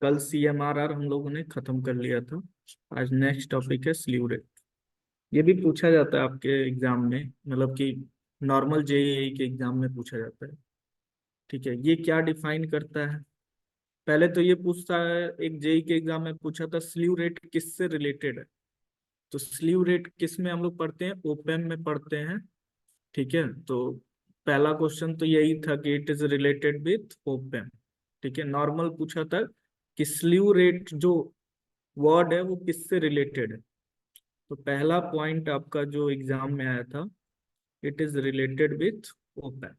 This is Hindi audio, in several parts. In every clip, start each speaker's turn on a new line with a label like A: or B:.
A: कल CMRR हम लोगों ने खत्म कर लिया था। आज नेक्स्ट टॉपिक है स्लीव रेट। ये भी पूछा जाता है आपके एग्जाम में, मतलब कि नॉर्मल JEE के एग्जाम में पूछा जाता है। ठीक है, ये क्या डिफाइन करता है? पहले तो ये पूछता है, एक JEE के एग्जाम में पूछा था स्लीव रेट किससे रिलेटेड है। तो स्लीव रेट किस में हम लोग पढ़ते हैं? ओपेम में पढ़ते हैं। ठीक है, तो पहला क्वेश्चन तो यही था कि it is related with op-amp. ठीक है, नॉर्मल पूछा था कि स्लीव रेट जो वर्ड है वो किससे रिलेटेड है। तो पहला पॉइंट आपका जो एग्जाम में आया था, it is related with op-amp.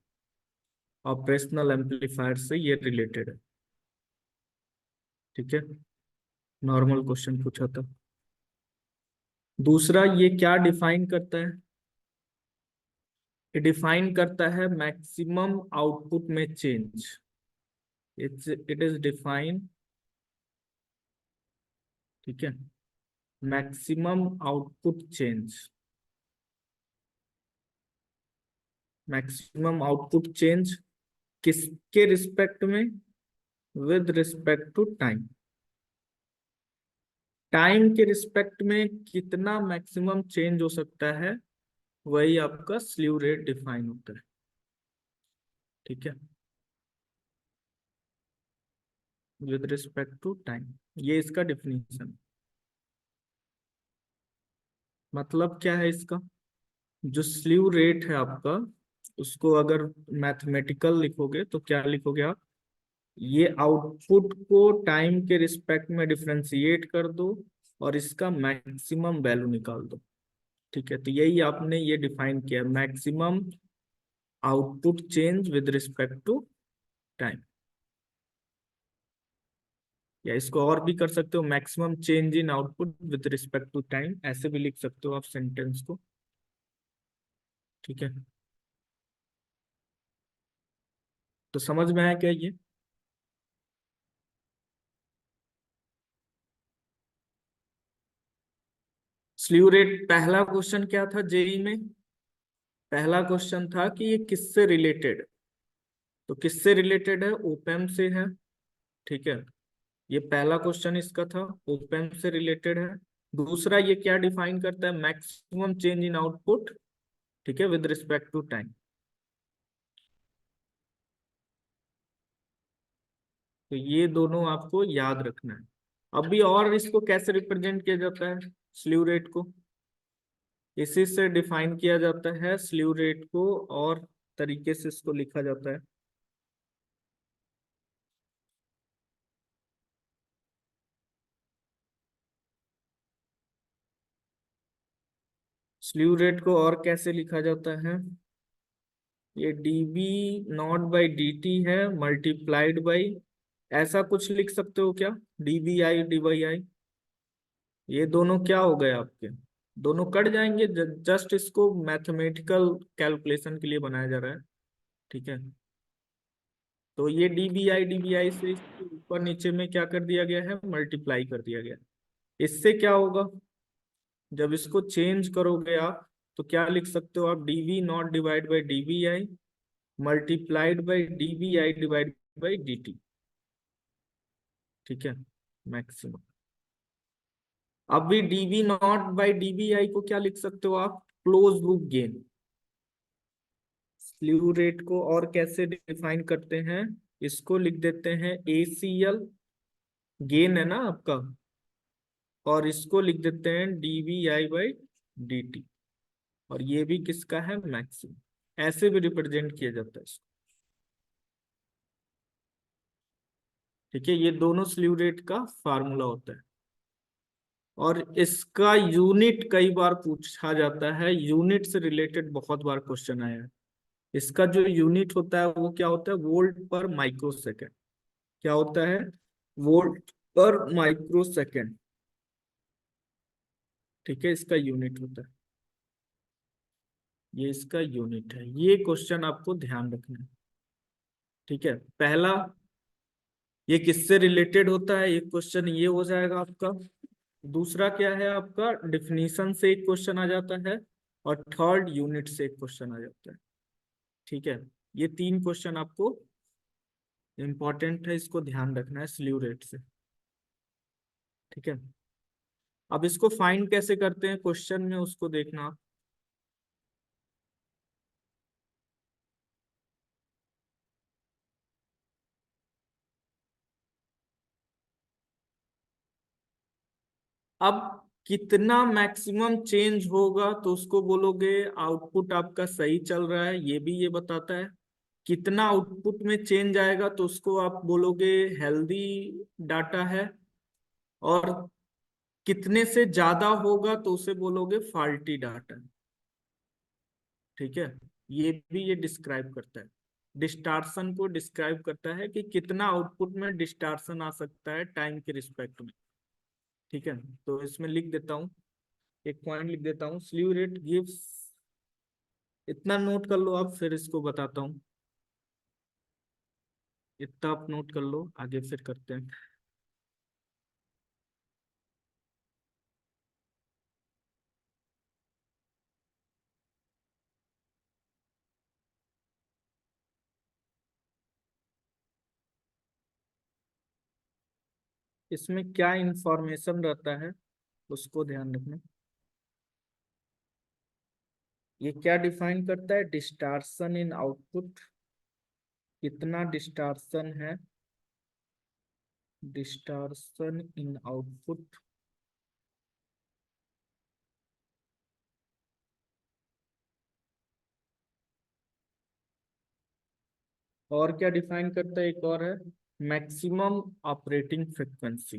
A: Operational amplifier से ये रिलेटेड है। ठीक है, नॉर्मल क्वेश्चन पूछा था। दूसरा, ये क्या डिफाइन करता है? ये डिफाइन करता है मैक्सिमम आउटपुट में चेंज। इट इज डिफाइन, ठीक है, maximum output change. Maximum output change किसके रिस्पेक्ट में? With respect to time. Time के रिस्पेक्ट में कितना मैक्सिमम चेंज हो सकता है, वही आपका स्लीव रेट डिफाइन होता है। ठीक है, विद रिस्पेक्ट टू टाइम, ये इसका डिफिनीशन। मतलब क्या है इसका? जो स्लीव रेट है आपका, उसको अगर मैथमेटिकल लिखोगे तो क्या लिखोगे आप? ये आउटपुट को टाइम के रिस्पेक्ट में डिफरेंशिएट कर दो और इसका मैक्सिमम वैल्यू निकाल दो। ठीक है, तो यही आपने ये डिफाइन किया, maximum output change with respect to time. या इसको और भी कर सकते हो, maximum change in output with respect to time, ऐसे भी लिख सकते हो आप सेंटेंस को। ठीक है, तो समझ में आया क्या ये? स्लीव रेट, पहला क्वेश्चन क्या था JEE में? पहला क्वेश्चन था कि ये किससे रिलेटेड। तो किससे रिलेटेड है? ओपेम से है। ठीक है, ये पहला क्वेश्चन इसका था, ओपेम से रिलेटेड है। दूसरा, ये क्या डिफाइन करता है? मैक्सिमम चेंज इन आउटपुट, ठीक है, विद रिस्पेक्ट टू टाइम। तो ये दोनों आपको याद रखना है। अभी और इसको कैसे रिप्रेजेंट किया जाता है स्लीव रेट को? इसी से डिफाइन किया जाता है स्लीव रेट को, और तरीके से इसको लिखा जाता है। स्लीव रेट को और कैसे लिखा जाता है? ये dB0/dt है, मल्टीप्लाइड बाई, ऐसा कुछ लिख सकते हो क्या? dBi/dy। ये दोनों क्या हो गए आपके? दोनों कट जाएंगे। जस्ट इसको मैथमेटिकल कैलकुलेशन के लिए बनाया जा रहा है। ठीक है, तो ये dBi/dBi से इसके ऊपर नीचे में क्या कर दिया गया है? मल्टीप्लाई कर दिया गया। इससे क्या होगा? जब इसको चेंज करोगे आप, तो क्या लिख सकते हो आप? dV0/dBi multiplied by dBi divide by dt। ठीक है, मैक्सिमम। अभी dV0/dBi को क्या लिख सकते हो आप? Close loop gain. Slew rate को और कैसे डिफाइन करते हैं? इसको लिख देते हैं ACL, गेन है ना आपका, और इसको लिख देते हैं dVi/dt। और ये भी किसका है? मैक्सिमम। ऐसे भी रिप्रेजेंट किया जाता है इसको। ठीक है, ये दोनों स्लीव रेट का फार्मूला होता है। और इसका यूनिट कई बार पूछा जाता है, यूनिट से रिलेटेड बहुत बार क्वेश्चन आया है। इसका जो यूनिट होता है वो क्या होता है? वोल्ट पर माइक्रो सेकेंड। क्या होता है? वोल्ट पर माइक्रो सेकेंड। ठीक है, इसका यूनिट होता है, ये इसका यूनिट है। ये क्वेश्चन आपको ध्यान रखना है। ठीक है, पहला, ये किससे रिलेटेड होता है, एक क्वेश्चन ये हो जाएगा आपका। दूसरा क्या है आपका? डिफिनीशन से एक क्वेश्चन आ जाता है। और थर्ड, यूनिट से एक क्वेश्चन आ जाता है। ठीक है, ये तीन क्वेश्चन आपको इंपॉर्टेंट है, इसको ध्यान रखना है स्लीव रेट से। ठीक है। अब इसको फाइंड कैसे करते हैं क्वेश्चन में, उसको देखना आप। अब कितना मैक्सिमम चेंज होगा तो उसको बोलोगे आउटपुट आपका सही चल रहा है, ये भी ये बताता है। कितना आउटपुट में चेंज आएगा तो उसको आप बोलोगे हेल्दी डाटा है। और कितने से ज्यादा होगा तो उसे बोलोगे फॉल्टी डाटा। ठीक है। ये भी ये डिस्क्राइब करता है, डिस्टार्शन को डिस्क्राइब करता है कि कितना आउटपुट में डिस्टार्शन आ सकता है टाइम के रिस्पेक्ट में। ठीक है। तो इसमें लिख देता हूँ, एक पॉइंट लिख देता हूँ, स्लीव रेट गिव्स, इतना नोट कर लो आप, फिर इसको बताता हूँ। इतना आप नोट कर लो, आगे फिर करते हैं। इसमें क्या इंफॉर्मेशन रहता है उसको ध्यान रखना। ये क्या डिफाइन करता है, डिस्टार्शन इन आउटपुट, कितना डिस्टार्शन है, डिस्टार्शन इन आउटपुट। और क्या डिफाइन करता है, एक और है, मैक्सिमम ऑपरेटिंग फ्रिक्वेंसी।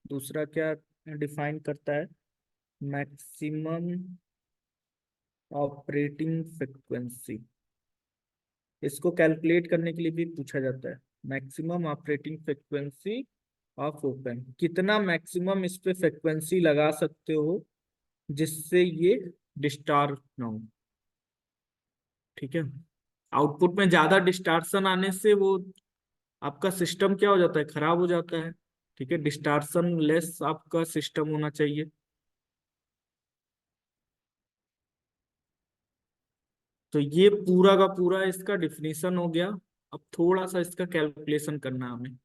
A: दूसरा क्या डिफाइन करता है, मैक्सिमम ऑपरेटिंग फ्रिक्वेंसी। इसको कैलकुलेट करने के लिए भी पूछा जाता है, maximum operating frequency of open, कितना मैक्सिमम इस पे फ्रिक्वेंसी लगा सकते हो जिससे ये डिस्टार्ट ना हो। ठीक है। आउटपुट में ज्यादा डिस्टार्शन आने से वो आपका सिस्टम क्या हो जाता है, खराब हो जाता है। ठीक है। डिस्टार्शन लेस आपका सिस्टम होना चाहिए। तो ये पूरा का पूरा इसका डिफिनीशन हो गया। अब थोड़ा सा इसका कैलकुलेशन करना है हमें।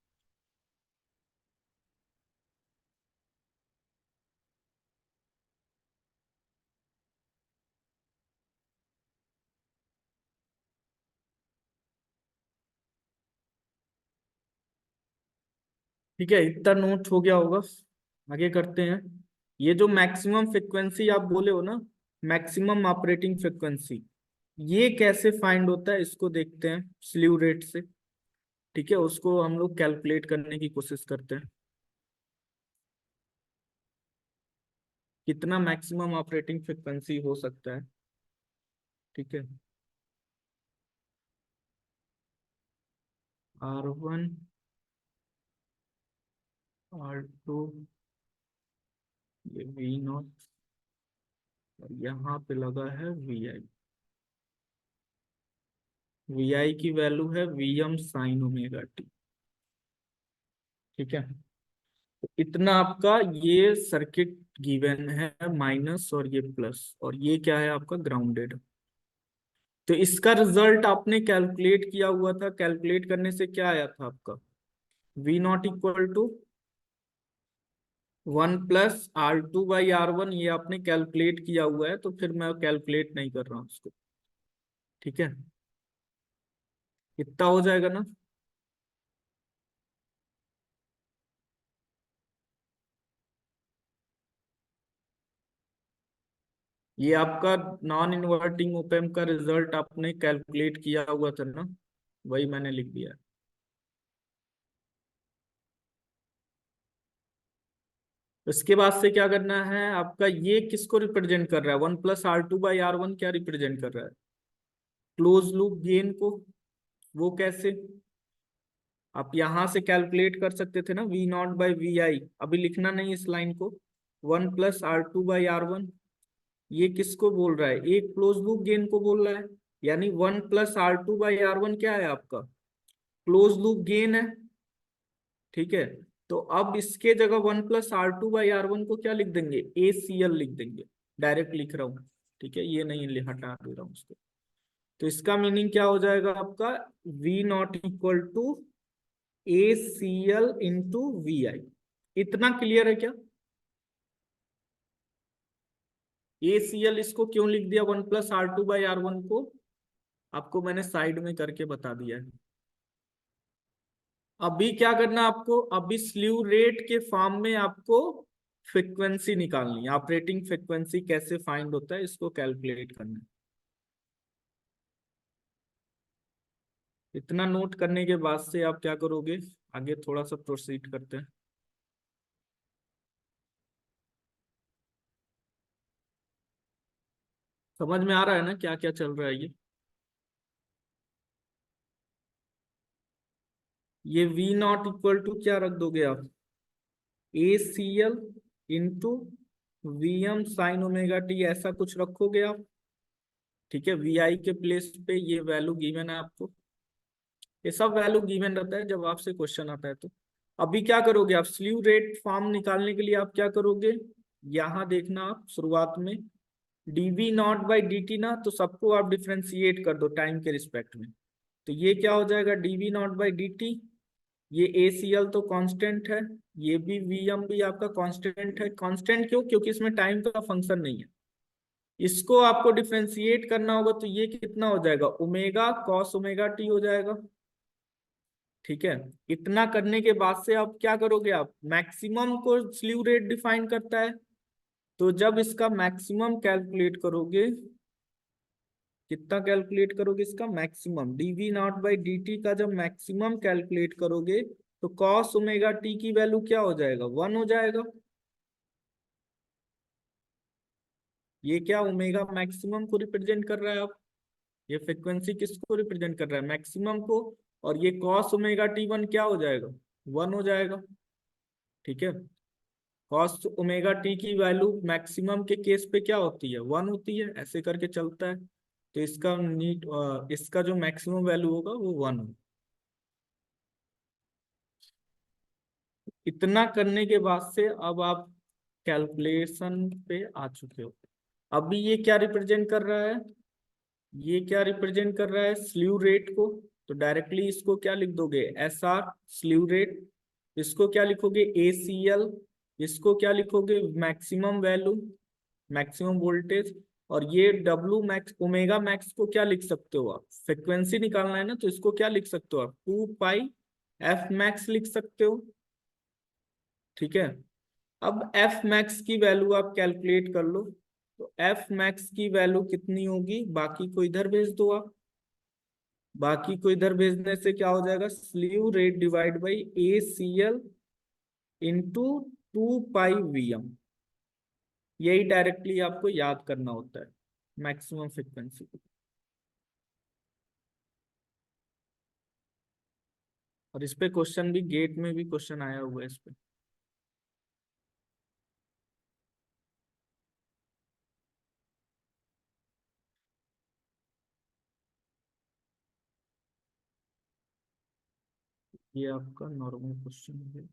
A: ठीक है, इतना नोट हो गया होगा। आगे करते हैं। ये जो मैक्सिमम फ्रिक्वेंसी आप बोले हो ना, मैक्सिमम ऑपरेटिंग फ्रिक्वेंसी, ये कैसे फाइंड होता है इसको देखते हैं स्लीव रेट से। ठीक है, उसको हम लोग कैलकुलेट करने की कोशिश करते हैं, कितना मैक्सिमम ऑपरेटिंग फ्रिक्वेंसी हो सकता है। ठीक है। R1, R2, ये V0, और यहाँ पे लगा है VI। VI की वैल्यू है Vm साइन ओमेगा टी। ठीक है। तो इतना आपका ये सर्किट गिवन है, माइनस और ये प्लस, और ये क्या है आपका ग्राउंडेड। तो इसका रिजल्ट आपने कैलकुलेट किया हुआ था, कैलकुलेट करने से क्या आया था आपका, V0 = 1 + R2/R1, ये आपने कैलकुलेट किया हुआ है, तो फिर मैं कैलकुलेट नहीं कर रहा हूँ उसको। ठीक है। इतना हो जाएगा ना। ये आपका नॉन इन्वर्टिंग ओपेम का रिजल्ट आपने कैलकुलेट किया हुआ था ना, वही मैंने लिख दिया। उसके बाद से क्या करना है आपका, ये किसको रिप्रेजेंट कर रहा है, 1 + R2/R1 क्या रिप्रेजेंट कर रहा है, क्लोज लूप गेन को। वो कैसे, आप यहां से कैलकुलेट कर सकते थे ना, V0/Vi, अभी लिखना नहीं इस लाइन को। 1 + R2/R1, ये किसको बोल रहा है, एक क्लोज लूप गेन को बोल रहा है। यानी 1 + R2/R1 क्या है आपका, क्लोज लूप गेन है। ठीक है। तो अब इसके जगह 1 + R2/R1 को क्या लिख देंगे, ACL लिख देंगे। डायरेक्ट लिख रहा हूँ। ठीक है, ये नहीं हटा दे रहा हूँ उसको। तो इसका मीनिंग क्या हो जाएगा आपका, V0 = ACL × VI। इतना क्लियर है क्या। ACl इसको क्यों लिख दिया 1+R2/R1 को, आपको मैंने साइड में करके बता दिया है। अभी क्या करना है आपको, अभी स्लीव रेट के फॉर्म में आपको फ्रिक्वेंसी निकालनी है, ऑपरेटिंग फ्रिक्वेंसी कैसे फाइंड होता है इसको कैलकुलेट करना है। इतना नोट करने के बाद से आप क्या करोगे, आगे थोड़ा सा प्रोसीड करते हैं। समझ में आ रहा है ना क्या क्या चल रहा है ये V0 इक्वल टू क्या रख दोगे आप, ACl into Vm sin ωt, ऐसा कुछ रखोगे आप। ठीक है, VI के प्लेस पे ये वैल्यू गिवन है आपको, ये सब वैल्यू गिवन रहता है जब आपसे क्वेश्चन आता है तो। अभी क्या करोगे आप, स्लीव रेट फॉर्म निकालने के लिए आप क्या करोगे, यहां देखना आप शुरुआत में dV0/dt ना, तो सबको आप डिफ्रेंशिएट कर दो टाइम के रिस्पेक्ट में। तो ये क्या हो जाएगा dV0/dt, ये ACl तो कांस्टेंट है, ये भी Vm भी आपका कांस्टेंट है। कांस्टेंट क्यों, क्योंकि इसमें टाइम का फंक्शन नहीं है। इसको आपको डिफ्रेंशिएट करना होगा तो ये कितना हो जाएगा, ओमेगा कॉस ओमेगा टी हो जाएगा। ठीक है, इतना करने के बाद से आप क्या करोगे, आप मैक्सिमम को स्लीव रेट डिफाइन करता है, तो जब इसका मैक्सिमम कैलकुलेट करोगे, कितना कैलकुलेट करोगे इसका मैक्सिमम, dV0/dt का जब मैक्सिमम कैलकुलेट करोगे तो कॉस ओमेगा टी की वैल्यू क्या हो जाएगा, 1 हो जाएगा। ये क्या ओमेगा मैक्सिमम को रिप्रेजेंट कर रहा है, आप ये फ्रिक्वेंसी किसको रिप्रेजेंट कर रहा है, मैक्सिमम को। और ये कॉस ओमेगा T1 क्या हो जाएगा, 1 हो जाएगा। ठीक है, कॉस ओमेगा टी की वैल्यू मैक्सिमम के केस पे क्या होती है, 1 होती है, ऐसे करके चलता है। तो इसका नीट इसका जो मैक्सिमम वैल्यू होगा वो 1 होगा। इतना करने के बाद से अब आप कैलकुलेशन पे आ चुके हो। अभी ये क्या रिप्रेजेंट कर रहा है, ये क्या रिप्रेजेंट कर रहा है स्लीव रेट को। तो डायरेक्टली इसको क्या लिख दोगे, SR स्लीव रेट। इसको क्या लिखोगे, ACl। इसको क्या लिखोगे, मैक्सिमम वैल्यू, मैक्सिमम वोल्टेज। और ये डब्लू मैक्स ओमेगा मैक्स को क्या लिख सकते हो आप, फ्रिक्वेंसी निकालना है ना, तो इसको क्या लिख सकते हो आप, 2πf मैक्स लिख सकते हो। ठीक है, अब एफ मैक्स की वैल्यू आप कैलकुलेट कर लो। तो एफ मैक्स की वैल्यू कितनी होगी, बाकी को इधर भेज दो आप। बाकी को इधर भेजने से क्या हो जाएगा, slew rate divide by ACl into 2πVm। यही डायरेक्टली आपको याद करना होता है मैक्सिमम फ्रिक्वेंसी। और इस पे क्वेश्चन भी, गेट में भी क्वेश्चन आया हुआ है इस पे। ये आपका नॉर्मल क्वेश्चन है।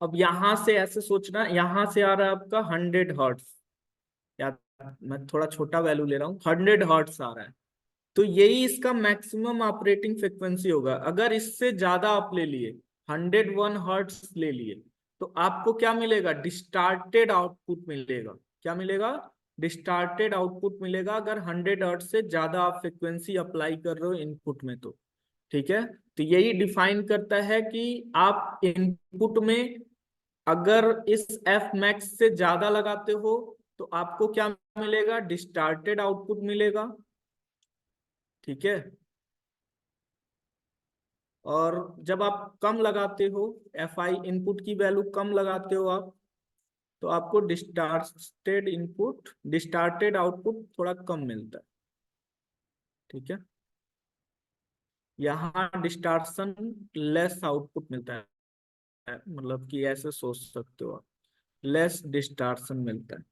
A: अब यहां से ऐसे सोचना, यहां से आ रहा है आपका 100 हर्ट्स, या मैं थोड़ा छोटा वैल्यू ले रहा हूँ, 100 हर्ट्स आ रहा है। तो यही इसका मैक्सिमम ऑपरेटिंग फ्रिक्वेंसी होगा। अगर इससे ज्यादा आप ले लिए, 101 हर्ट्स ले लिए, तो आपको क्या मिलेगा, डिस्टार्टेड आउटपुट मिलेगा। क्या मिलेगा, डिस्टार्टेड आउटपुट मिलेगा, अगर 100 हर्ट्स से ज्यादा आप फ्रिक्वेंसी अप्लाई कर रहे हो इनपुट में तो। ठीक है, तो यही डिफाइन करता है कि आप इनपुट में अगर इस एफ मैक्स से ज्यादा लगाते हो तो आपको क्या मिलेगा, डिस्टार्टेड आउटपुट मिलेगा। ठीक है, और जब आप कम लगाते हो, एफ आई इनपुट की वैल्यू कम लगाते हो आप, तो आपको डिस्टार्टेड आउटपुट थोड़ा कम मिलता है। ठीक है, यहाँ डिस्टार्शन लेस आउटपुट मिलता है, मतलब कि ऐसे सोच सकते हो आप, लेस डिस्टार्शन मिलता है।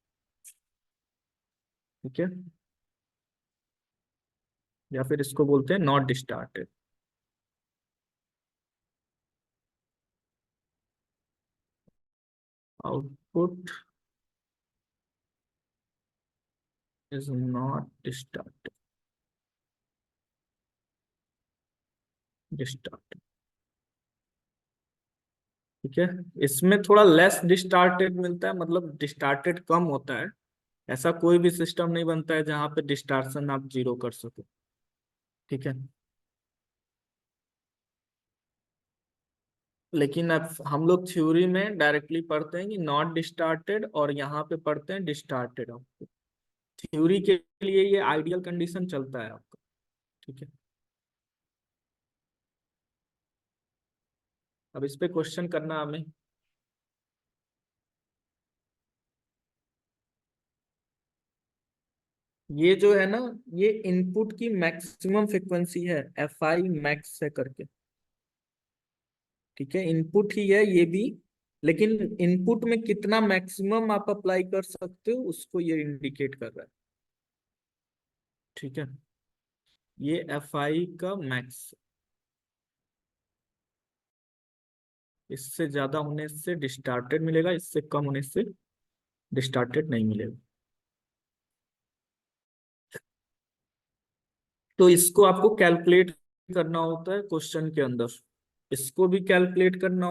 A: ठीक है, या फिर इसको बोलते हैं not distorted. Output is not distorted. ठीक है। इसमें थोड़ा लेस डिस्टार्टेड मिलता है, मतलब डिस्टार्टेड कम होता है। ऐसा कोई भी सिस्टम नहीं बनता है जहाँ पे डिस्टार्शन आप जीरो कर सको। ठीक है। लेकिन अब हम लोग थ्योरी में डायरेक्टली पढ़ते हैं कि नॉट डिस्टार्टेड, और यहाँ पे पढ़ते हैं डिस्टार्टेड। थ्योरी के लिए ये आइडियल कंडीशन चलता है आपका। ठीक है। अब इस पे क्वेश्चन करना हमें। ये जो है ना, ये इनपुट की मैक्सिमम फ्रिक्वेंसी है, एफ आई मैक्स है करके। ठीक है, इनपुट ही है ये भी। लेकिन इनपुट में कितना मैक्सिमम आप अप्लाई कर सकते हो उसको ये इंडिकेट कर रहा है। ठीक है। ये एफ आई का मैक्स, इससे ज्यादा होने से डिस्टार्टेड मिलेगा, इससे कम होने से डिस्टार्टेड नहीं मिलेगा। तो इसको आपको कैलकुलेट करना होता है क्वेश्चन के अंदर। इसको भी कैलकुलेट करना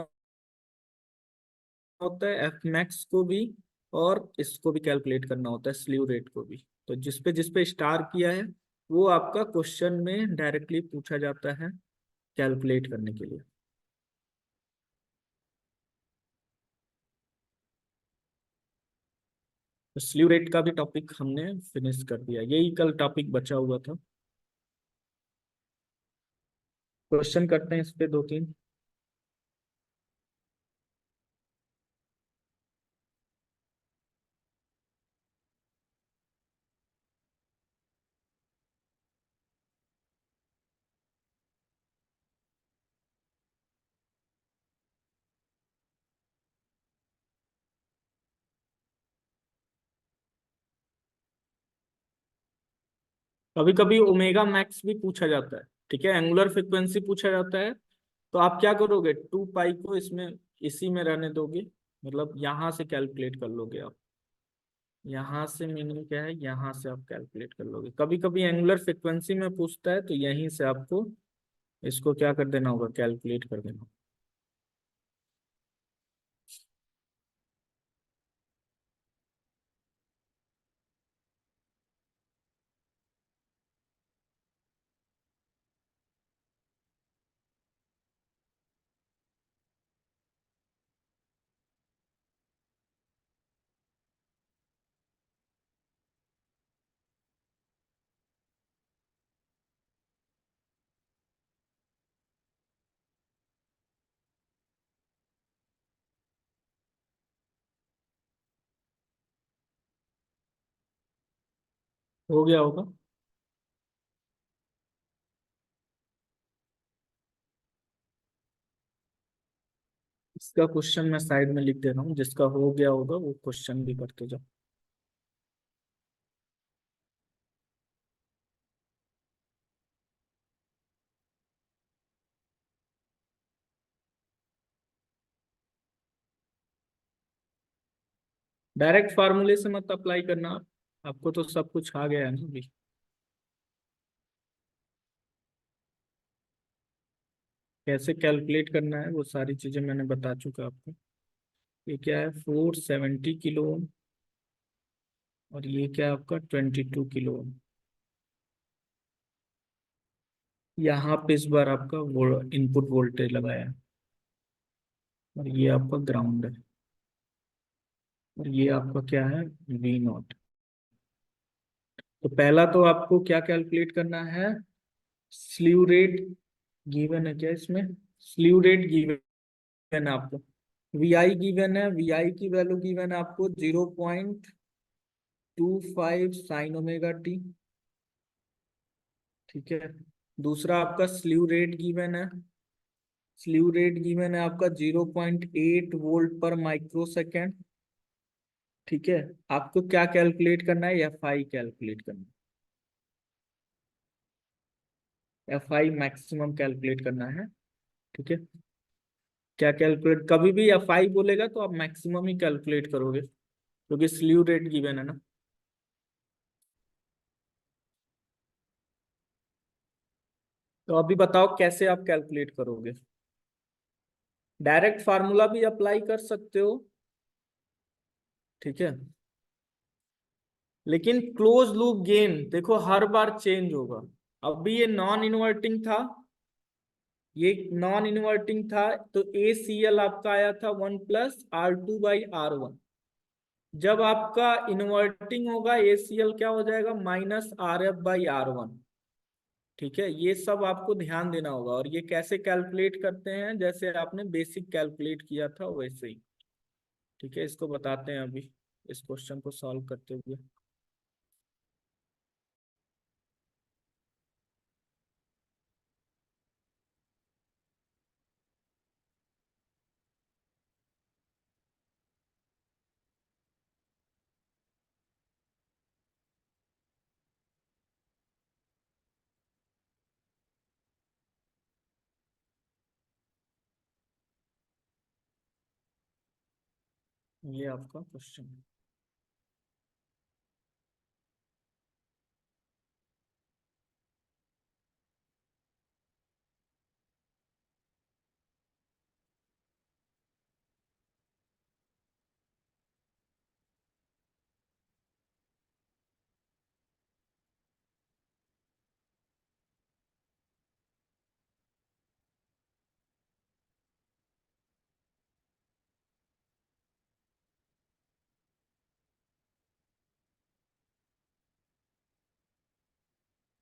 A: होता है, एफ मैक्स को भी, और इसको भी कैलकुलेट करना होता है, स्लीव रेट को भी। तो जिस पे स्टार किया है वो आपका क्वेश्चन में डायरेक्टली पूछा जाता है कैलकुलेट करने के लिए। तो स्लीव रेट का भी टॉपिक हमने फिनिश कर दिया, यही कल टॉपिक बचा हुआ था। क्वेश्चन करते हैं इस पे दो तीन। कभी कभी ओमेगा मैक्स भी पूछा जाता है। ठीक है, एंगुलर फ्रिक्वेंसी पूछा जाता है। तो आप क्या करोगे, 2 पाई को इसमें इसी में रहने दोगे, मतलब यहाँ से कैलकुलेट कर लोगे आप। यहाँ से मीनिंग क्या है, यहाँ से आप कैलकुलेट कर लोगे। कभी कभी एंगुलर फ्रिक्वेंसी में पूछता है तो यहीं से आपको इसको क्या कर देना होगा, कैलकुलेट कर देना होगा। हो गया होगा। इसका क्वेश्चन मैं साइड में लिख दे रहा हूँ, जिसका हो गया होगा वो क्वेश्चन भी करते जाओ। डायरेक्ट फार्मूले से मत अप्लाई करना आप, आपको तो सब कुछ आ गया है ना अभी। कैसे कैलकुलेट करना है वो सारी चीजें मैंने बता चुका आपको। ये क्या है, 470 किलो, और ये क्या है आपका 22 किलो। यहाँ पे इस बार आपका वो इनपुट वोल्टेज लगाया है, और ये आपका ग्राउंड है, और ये आपका क्या है, वी नॉट। तो पहला तो आपको क्या कैलकुलेट करना है, स्लीव रेट गिवन है क्या इसमें, स्लीव रेट गिवन है आपको, वी आई गिवन है, वी आई की वैल्यू गिवन है आपको 0.25 साइन ओमेगा टी। ठीक है। दूसरा आपका स्लीव रेट गिवन है, स्लीव रेट गिवन है आपका 0.8 वोल्ट पर माइक्रो सेकेंड। ठीक है। आपको क्या कैलकुलेट करना है, एफ आई कैलकुलेट करना है, एफ आई मैक्सिमम कैलकुलेट करना है। ठीक है। क्या कैलकुलेट, कभी भी एफ आई बोलेगा तो आप मैक्सिमम ही कैलकुलेट करोगे, क्योंकि स्लीव रेट गिवन है ना। तो अभी बताओ कैसे आप कैलकुलेट करोगे। डायरेक्ट फार्मूला भी अप्लाई कर सकते हो, ठीक है, लेकिन क्लोज लूप गेन देखो हर बार चेंज होगा। अभी ये नॉन इन्वर्टिंग था, ये नॉन इन्वर्टिंग था, तो ए सी एल आपका आया था 1 + R2/R1। जब आपका इन्वर्टिंग होगा ए सी एल क्या हो जाएगा, -RF/R1। ठीक है, ये सब आपको ध्यान देना होगा। और ये कैसे कैलकुलेट करते हैं, जैसे आपने बेसिक कैलकुलेट किया था वैसे ही। ठीक है, इसको बताते हैं अभी, इस क्वेश्चन को सॉल्व करते हुए। ये आपका क्वेश्चन है।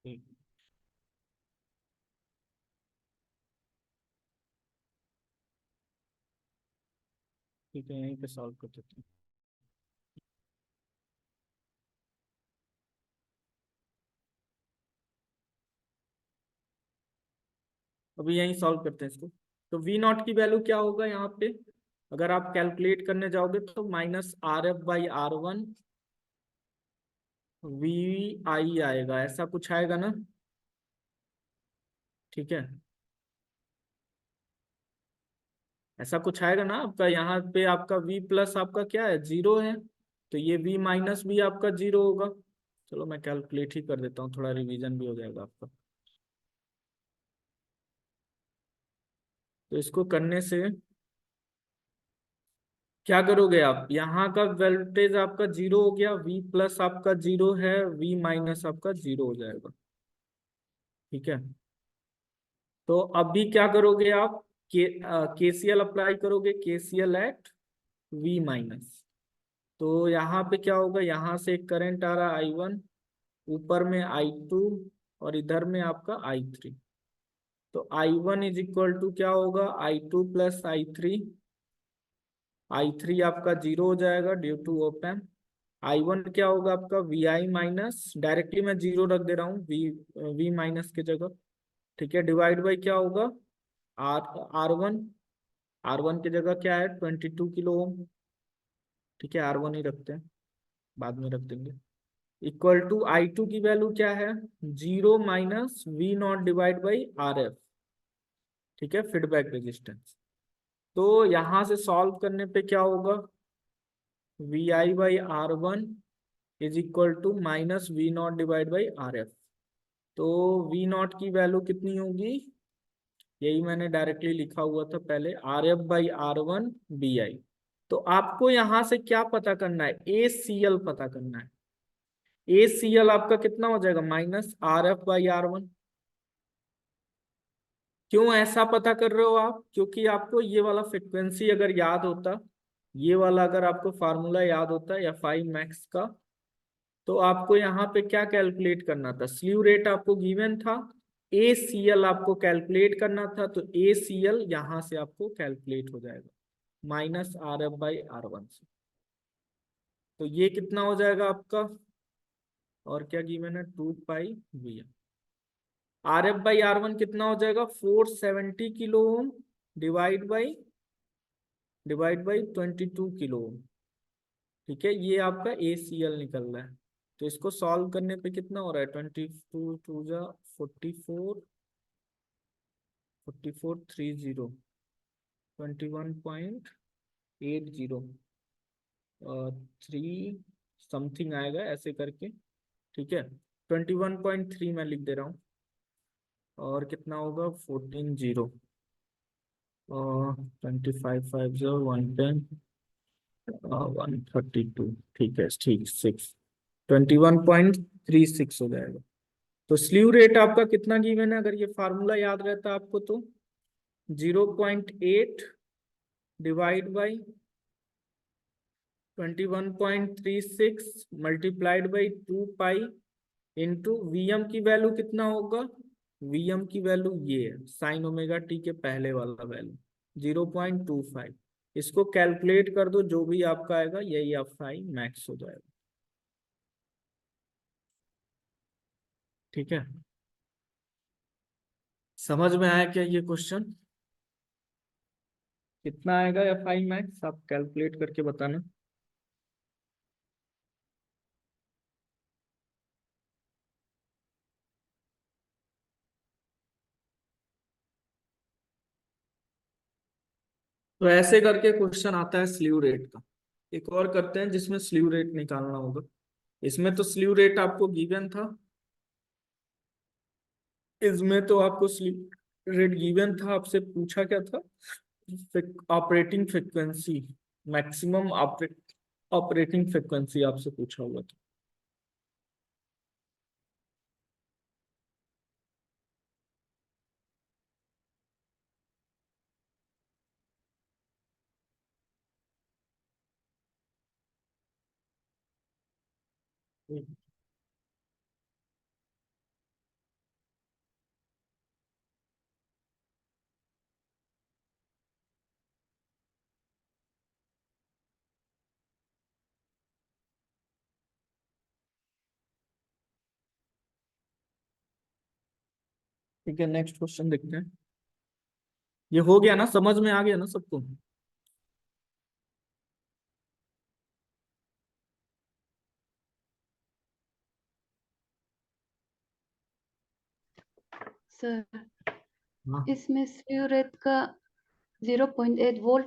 A: ठीक ठीक है, यहीं पे सॉल्व कर देते हैं। अभी यहीं सॉल्व करते हैं इसको। तो वी नॉट की वैल्यू क्या होगा यहाँ पे, अगर आप कैलकुलेट करने जाओगे तो -RF/R1 VI आएगा, ऐसा कुछ आएगा ना। ठीक है, ऐसा कुछ आएगा ना आपका, यहाँ पे आपका V प्लस आपका क्या है, 0 है, तो ये V माइनस भी आपका 0 होगा। चलो मैं कैलकुलेट ही कर देता हूँ, थोड़ा रिवीजन भी हो जाएगा आपका। तो इसको करने से क्या करोगे आप, यहाँ का वोल्टेज आपका 0 हो गया, V प्लस आपका 0 है, V माइनस आपका 0 हो जाएगा। ठीक है, तो अभी क्या करोगे आप, KCL अप्लाई करोगे, KCL एट V माइनस। तो यहाँ पे क्या होगा, यहाँ से एक करंट आ रहा है I1, ऊपर में I2, और इधर में आपका I3। तो I1 इज इक्वल टू क्या होगा, I2 प्लस I3। I3 आपका 0 हो जाएगा ड्यू टू ओपन। I1 क्या होगा आपका, VI माइनस, डायरेक्टली मैं 0 रख दे रहा हूँ, V माइनस की जगह। ठीक है, डिवाइड बाई क्या होगा, R1। R1 की जगह क्या है, 22 किलो ओम। ठीक है, R1 ही रखते हैं, बाद में रख देंगे। इक्वल टू I2 की वैल्यू क्या है, 0 - V0 डिवाइड बाई RF। ठीक है, फीडबैक रेजिस्टेंस। तो यहां से सॉल्व करने पे क्या होगा, VI/R1 is equal to -V0 divide by RF। तो V0 की वैल्यू कितनी होगी, यही मैंने डायरेक्टली लिखा हुआ था पहले, RF/R1 BI। तो आपको यहां से क्या पता करना है, ACL पता करना है। ACL आपका कितना हो जाएगा, -RF/R1। क्यों ऐसा पता कर रहे हो आप, क्योंकि आपको ये वाला फ्रिक्वेंसी अगर याद होता, ये वाला अगर आपको फार्मूला याद होता है FI मैक्स का, तो आपको यहाँ पे क्या कैलकुलेट करना था, स्लीव रेट आपको गिवन था, ACL आपको कैलकुलेट करना था, तो ACL यहाँ से आपको कैलकुलेट हो जाएगा -RF/R1 से। तो ये कितना हो जाएगा आपका, और क्या गिवन है, 2π V। RF/R1 कितना हो जाएगा, 470 kilo ohm, divide by 22 kilo ohm. ठीक है, ये आपका ACL निकल रहा है। तो इसको सॉल्व करने पे कितना हो रहा है, 22 × 2 = 44, 4430, 21.80, 3 समथिंग आएगा ऐसे करके। ठीक है, 21.3 मैं लिख दे रहा हूँ, और कितना होगा, 14 0। और 25 5 110 132, ठीक है, ठीक 6, 21.36 हो जाएगा। तो स्लीव रेट आपका कितना गिवन है, अगर ये फार्मूला याद रहता है आपको तो 0.8 divide by 21.36 multiplied by 2 pi into VM की वैल्यू कितना होगा। वीएम की वैल्यू ये है साइन ओमेगा टी के पहले वाला वैल्यू 0.25। इसको कैलकुलेट कर दो, जो भी आपका आएगा यही आपका आई मैक्स हो जाएगा। ठीक है, समझ में आया क्या ये क्वेश्चन? कितना आएगा एफ आई मैक्स आप कैलकुलेट करके बताना। तो ऐसे करके क्वेश्चन आता है स्लीव रेट का। एक और करते हैं जिसमें स्लीव रेट निकालना होगा। इसमें तो स्लीव रेट आपको गिवन था, इसमें तो आपको स्लीव रेट गिवन था, आपसे पूछा क्या था, operating frequency, maximum operating frequency आपसे पूछा हुआ था। ठीक है, नेक्स्ट क्वेश्चन देखते हैं। ये हो गया ना, समझ में आ गया ना सबको?
B: सर,
A: हाँ,
B: इसमें स्लीव रेट का 0.8 वोल्ट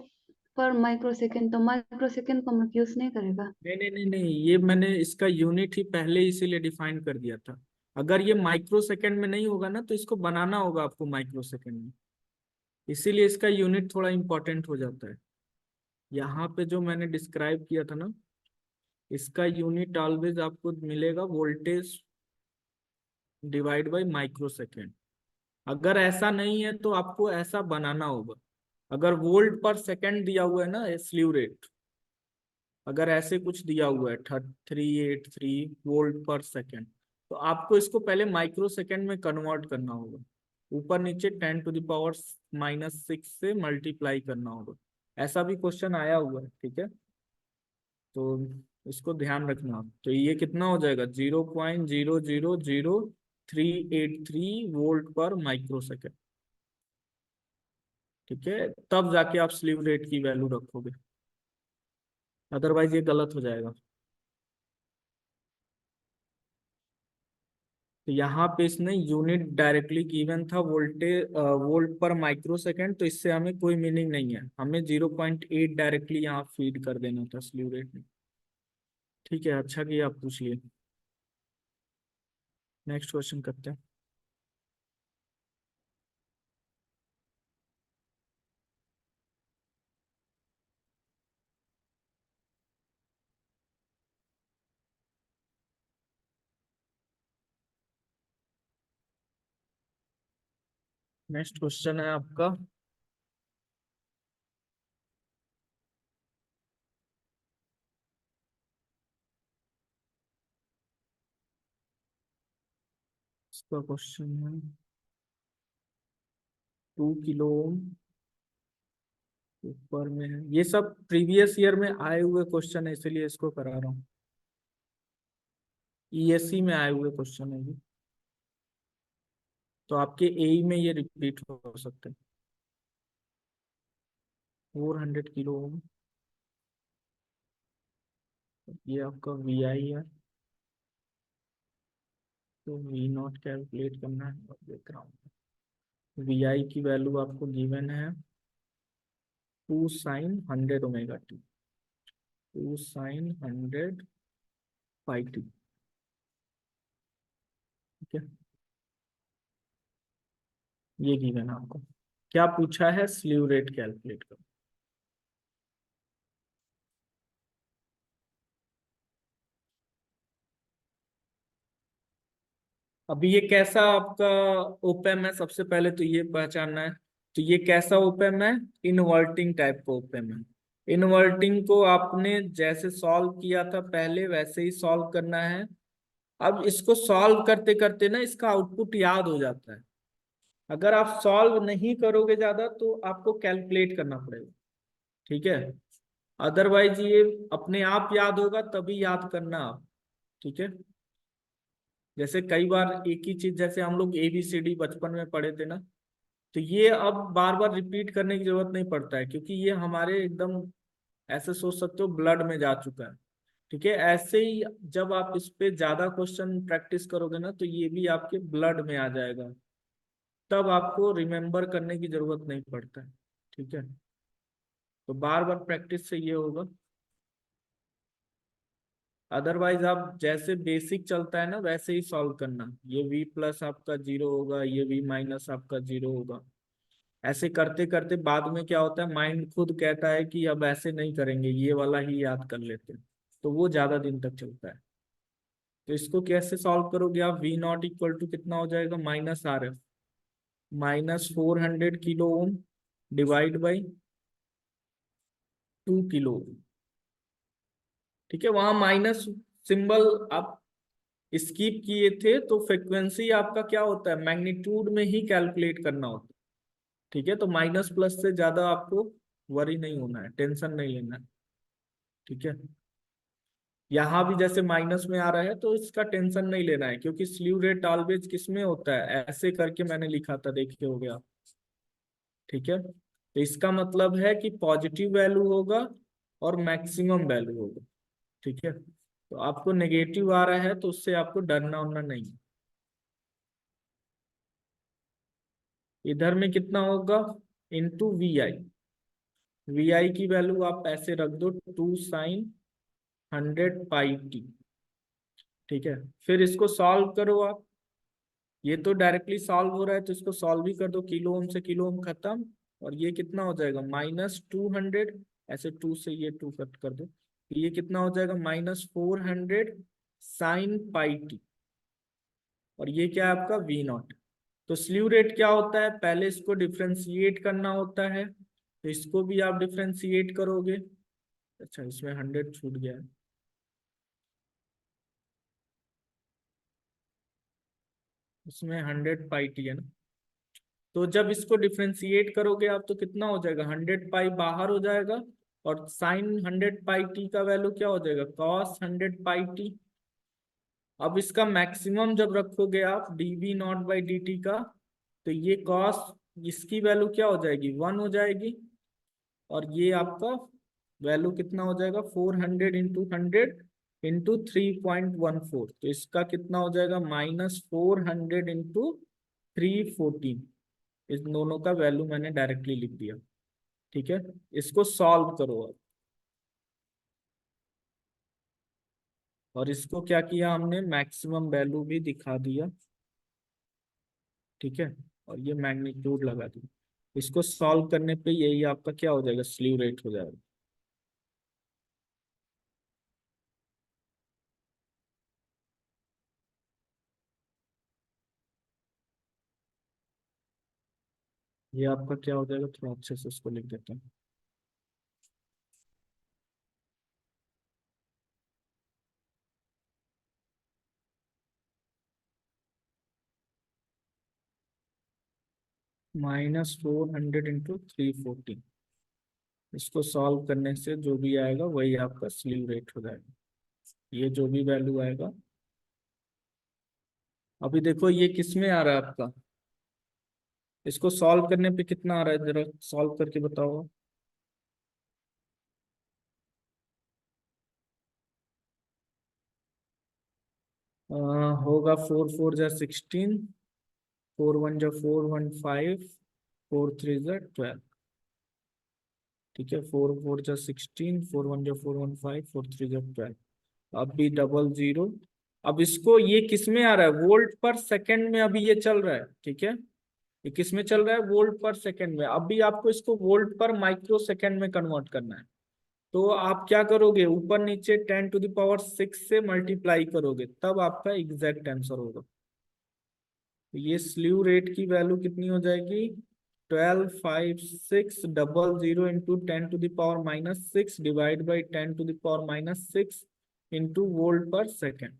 B: पर माइक्रो सेकेंड, तो माइक्रो सेकेंड को हम यूज नहीं करेगा।
A: नहीं नहीं नहीं नहीं, ये मैंने इसका यूनिट ही पहले इसीलिए डिफाइन कर दिया था। अगर ये माइक्रो सेकंड में नहीं होगा ना तो इसको बनाना होगा आपको माइक्रो सेकंड में, इसीलिए इसका यूनिट थोड़ा इंपॉर्टेंट हो जाता है। यहाँ पे जो मैंने डिस्क्राइब किया था ना, इसका यूनिट ऑलवेज आपको मिलेगा voltage divide by micro second. अगर ऐसा नहीं है तो आपको ऐसा बनाना होगा। अगर वोल्ट पर सेकंड दिया हुआ है ना स्लीव रेट, अगर ऐसे कुछ दिया हुआ है 383 वोल्ट पर सेकेंड, तो आपको इसको पहले माइक्रो सेकेंड में कन्वर्ट करना होगा, ऊपर नीचे 10⁻⁻⁶ से मल्टीप्लाई करना होगा। ऐसा भी क्वेश्चन आया हुआ है, ठीक है, तो इसको ध्यान रखना। तो ये कितना हो जाएगा, 0.0000383 वोल्ट पर माइक्रो सेकेंड। ठीक है, तब जाके आप स्लीव रेट की वैल्यू रखोगे, अदरवाइज ये गलत हो जाएगा। तो यहाँ पे इसने यूनिट डायरेक्टली गिवन था वोल्टेज वोल्ट पर माइक्रो सेकेंड, तो इससे हमें कोई मीनिंग नहीं है, हमें 0.8 डायरेक्टली यहाँ फीड कर देना था स्लीव रेट में। ठीक है, अच्छा किया आप पूछ लिए। नेक्स्ट क्वेश्चन करते हैं। नेक्स्ट क्वेश्चन है आपका, इसका क्वेश्चन है 2 किलो ओम ऊपर में है। ये सब प्रीवियस ईयर में आए हुए क्वेश्चन है, इसीलिए इसको करा रहा हूँ। ईएससी में आए हुए क्वेश्चन है ये, तो आपके एई में ये रिपीट हो सकते हैं। 400 किलो ओम, ये आपका वी आई है, तो वी नॉट कैलकुलेट करना है और देख रहा हूँ। वी आई की वैल्यू आपको गिवन है 2 sin 100 omega T, 2 sin 100 pi T. ठीक है, ये गिवन है आपको। क्या पूछा है, स्लीव रेट कैलकुलेट करो। अभी ये कैसा आपका ओपेम है, सबसे पहले तो ये पहचानना है। तो ये कैसा ओपेम है, इनवर्टिंग टाइप का ओपेम है। इनवर्टिंग को आपने जैसे सॉल्व किया था पहले वैसे ही सॉल्व करना है। अब इसको सॉल्व करते करते ना इसका आउटपुट याद हो जाता है। अगर आप सॉल्व नहीं करोगे ज्यादा तो आपको कैलकुलेट करना पड़ेगा, ठीक है। अदरवाइज ये अपने आप याद होगा, तभी याद करना आप, ठीक है। जैसे कई बार एक ही चीज, जैसे हम लोग ABCD बचपन में पढ़े थे ना, तो ये अब बार बार रिपीट करने की जरूरत नहीं पड़ता है, क्योंकि ये हमारे एकदम ऐसे सोच सकते हो ब्लड में जा चुका है, ठीक है। ऐसे ही जब आप इस पे ज्यादा क्वेश्चन प्रैक्टिस करोगे ना तो ये भी आपके ब्लड में आ जाएगा, तब आपको रिमेम्बर करने की जरूरत नहीं पड़ता है, ठीक है। तो बार बार प्रैक्टिस से ये होगा। अदरवाइज आप जैसे बेसिक चलता है ना वैसे ही सॉल्व करना। ये V प्लस आपका 0 होगा, ये V माइनस आपका 0 होगा। ऐसे करते करते बाद में क्या होता है, माइंड खुद कहता है कि अब ऐसे नहीं करेंगे, ये वाला ही याद कर लेते हैं, तो वो ज्यादा दिन तक चलता है। तो इसको कैसे सॉल्व करोगे आप, V0 इक्वल टू कितना हो जाएगा, -RF, -400 kilo ohm divide by 2 kilo ohm, ठीक है। वहां माइनस सिंबल आप स्किप किए थे, तो फ्रिक्वेंसी आपका क्या होता है, मैग्नीट्यूड में ही कैलकुलेट करना होता है, ठीक है। तो माइनस प्लस से ज्यादा आपको वरी नहीं होना है, टेंशन नहीं लेना है, ठीक है। यहाँ भी जैसे माइनस में आ रहा है तो इसका टेंशन नहीं लेना है, क्योंकि स्लीव रेट ऑलवेज किस में होता है, ऐसे करके मैंने लिखा था, देखे हो गया, ठीक है। तो इसका मतलब है कि पॉजिटिव वैल्यू होगा और मैक्सिमम वैल्यू होगा, ठीक है। तो आपको नेगेटिव आ रहा है तो उससे आपको डरना उड़ना नहीं है। इधर में कितना होगा, इंटू VI की वैल्यू आप ऐसे रख दो, 2 sin 100πt, ठीक है। फिर इसको सॉल्व करो आप। ये तो डायरेक्टली सॉल्व हो रहा है तो इसको सॉल्व भी कर दो, किलो ओम से किलो ओम खत्म। और ये कितना हो जाएगा, -200, ऐसे 2 से ये 2 कट कर दो, तो ये कितना हो जाएगा, -400 sin πt। और ये क्या है आपका V0। तो स्लीव रेट क्या होता है, पहले इसको डिफ्रेंशिएट करना होता है, तो इसको भी आप डिफ्रेंशिएट करोगे। अच्छा, इसमें 100 छूट गया है, इसमें 100πt है ना। तो जब इसको डिफ्रेंशिएट करोगे आप तो कितना हो जाएगा, 100π बाहर हो जाएगा, और sin 100πt का वैल्यू क्या हो जाएगा, cos 100πt। अब इसका मैक्सिमम जब रखोगे आप dV0/dt का, तो ये कॉस, इसकी वैल्यू क्या हो जाएगी, 1 हो जाएगी। और ये आपका वैल्यू कितना हो जाएगा, 400 × 100 × 3.14, तो इसका कितना हो जाएगा, -400 × 314। इस दोनों का वैल्यू मैंने डायरेक्टली लिख दिया, ठीक है। इसको सॉल्व करो अब। और इसको क्या किया हमने, मैक्सिमम वैल्यू भी दिखा दिया, ठीक है। और ये मैग्नीट्यूड लगा दिया। इसको सॉल्व करने पे यही आपका क्या हो जाएगा, स्लीव रेट हो जाएगा। ये आपका क्या हो जाएगा, थोड़ा अच्छे से इसको लिख देते हैं। -400 × 314, इसको सॉल्व करने से जो भी आएगा वही आपका स्लीव रेट हो जाएगा, ये जो भी वैल्यू आएगा। अभी देखो ये किस में आ रहा है आपका, इसको सॉल्व करने पे कितना आ रहा है, जरा सॉल्व करके बताओ। होगा 4 4 जा 16, 4 1 जा 4 1 5, 4 3 जा 12, ठीक है। 4 4 जा 16, 4 1 जा 4 1 5, 4 3 जा 12। अब भी डबल जीरो। अब इसको ये किस में आ रहा है, वोल्ट पर सेकंड में अभी ये चल रहा है, ठीक है। ये किस में चल रहा है, वोल्ट पर सेकंड में। अभी आपको इसको वोल्ट पर माइक्रो सेकंड में कन्वर्ट करना है। तो आप क्या करोगे, ऊपर नीचे 10⁻6 से मल्टीप्लाई करोगे, तब आपका एग्जैक्ट आंसर होगा। तो ये स्लीव रेट की वैल्यू कितनी हो जाएगी, 125600 into 10⁻⁻6 divide by 10⁻⁻6 into volt पर सेकेंड।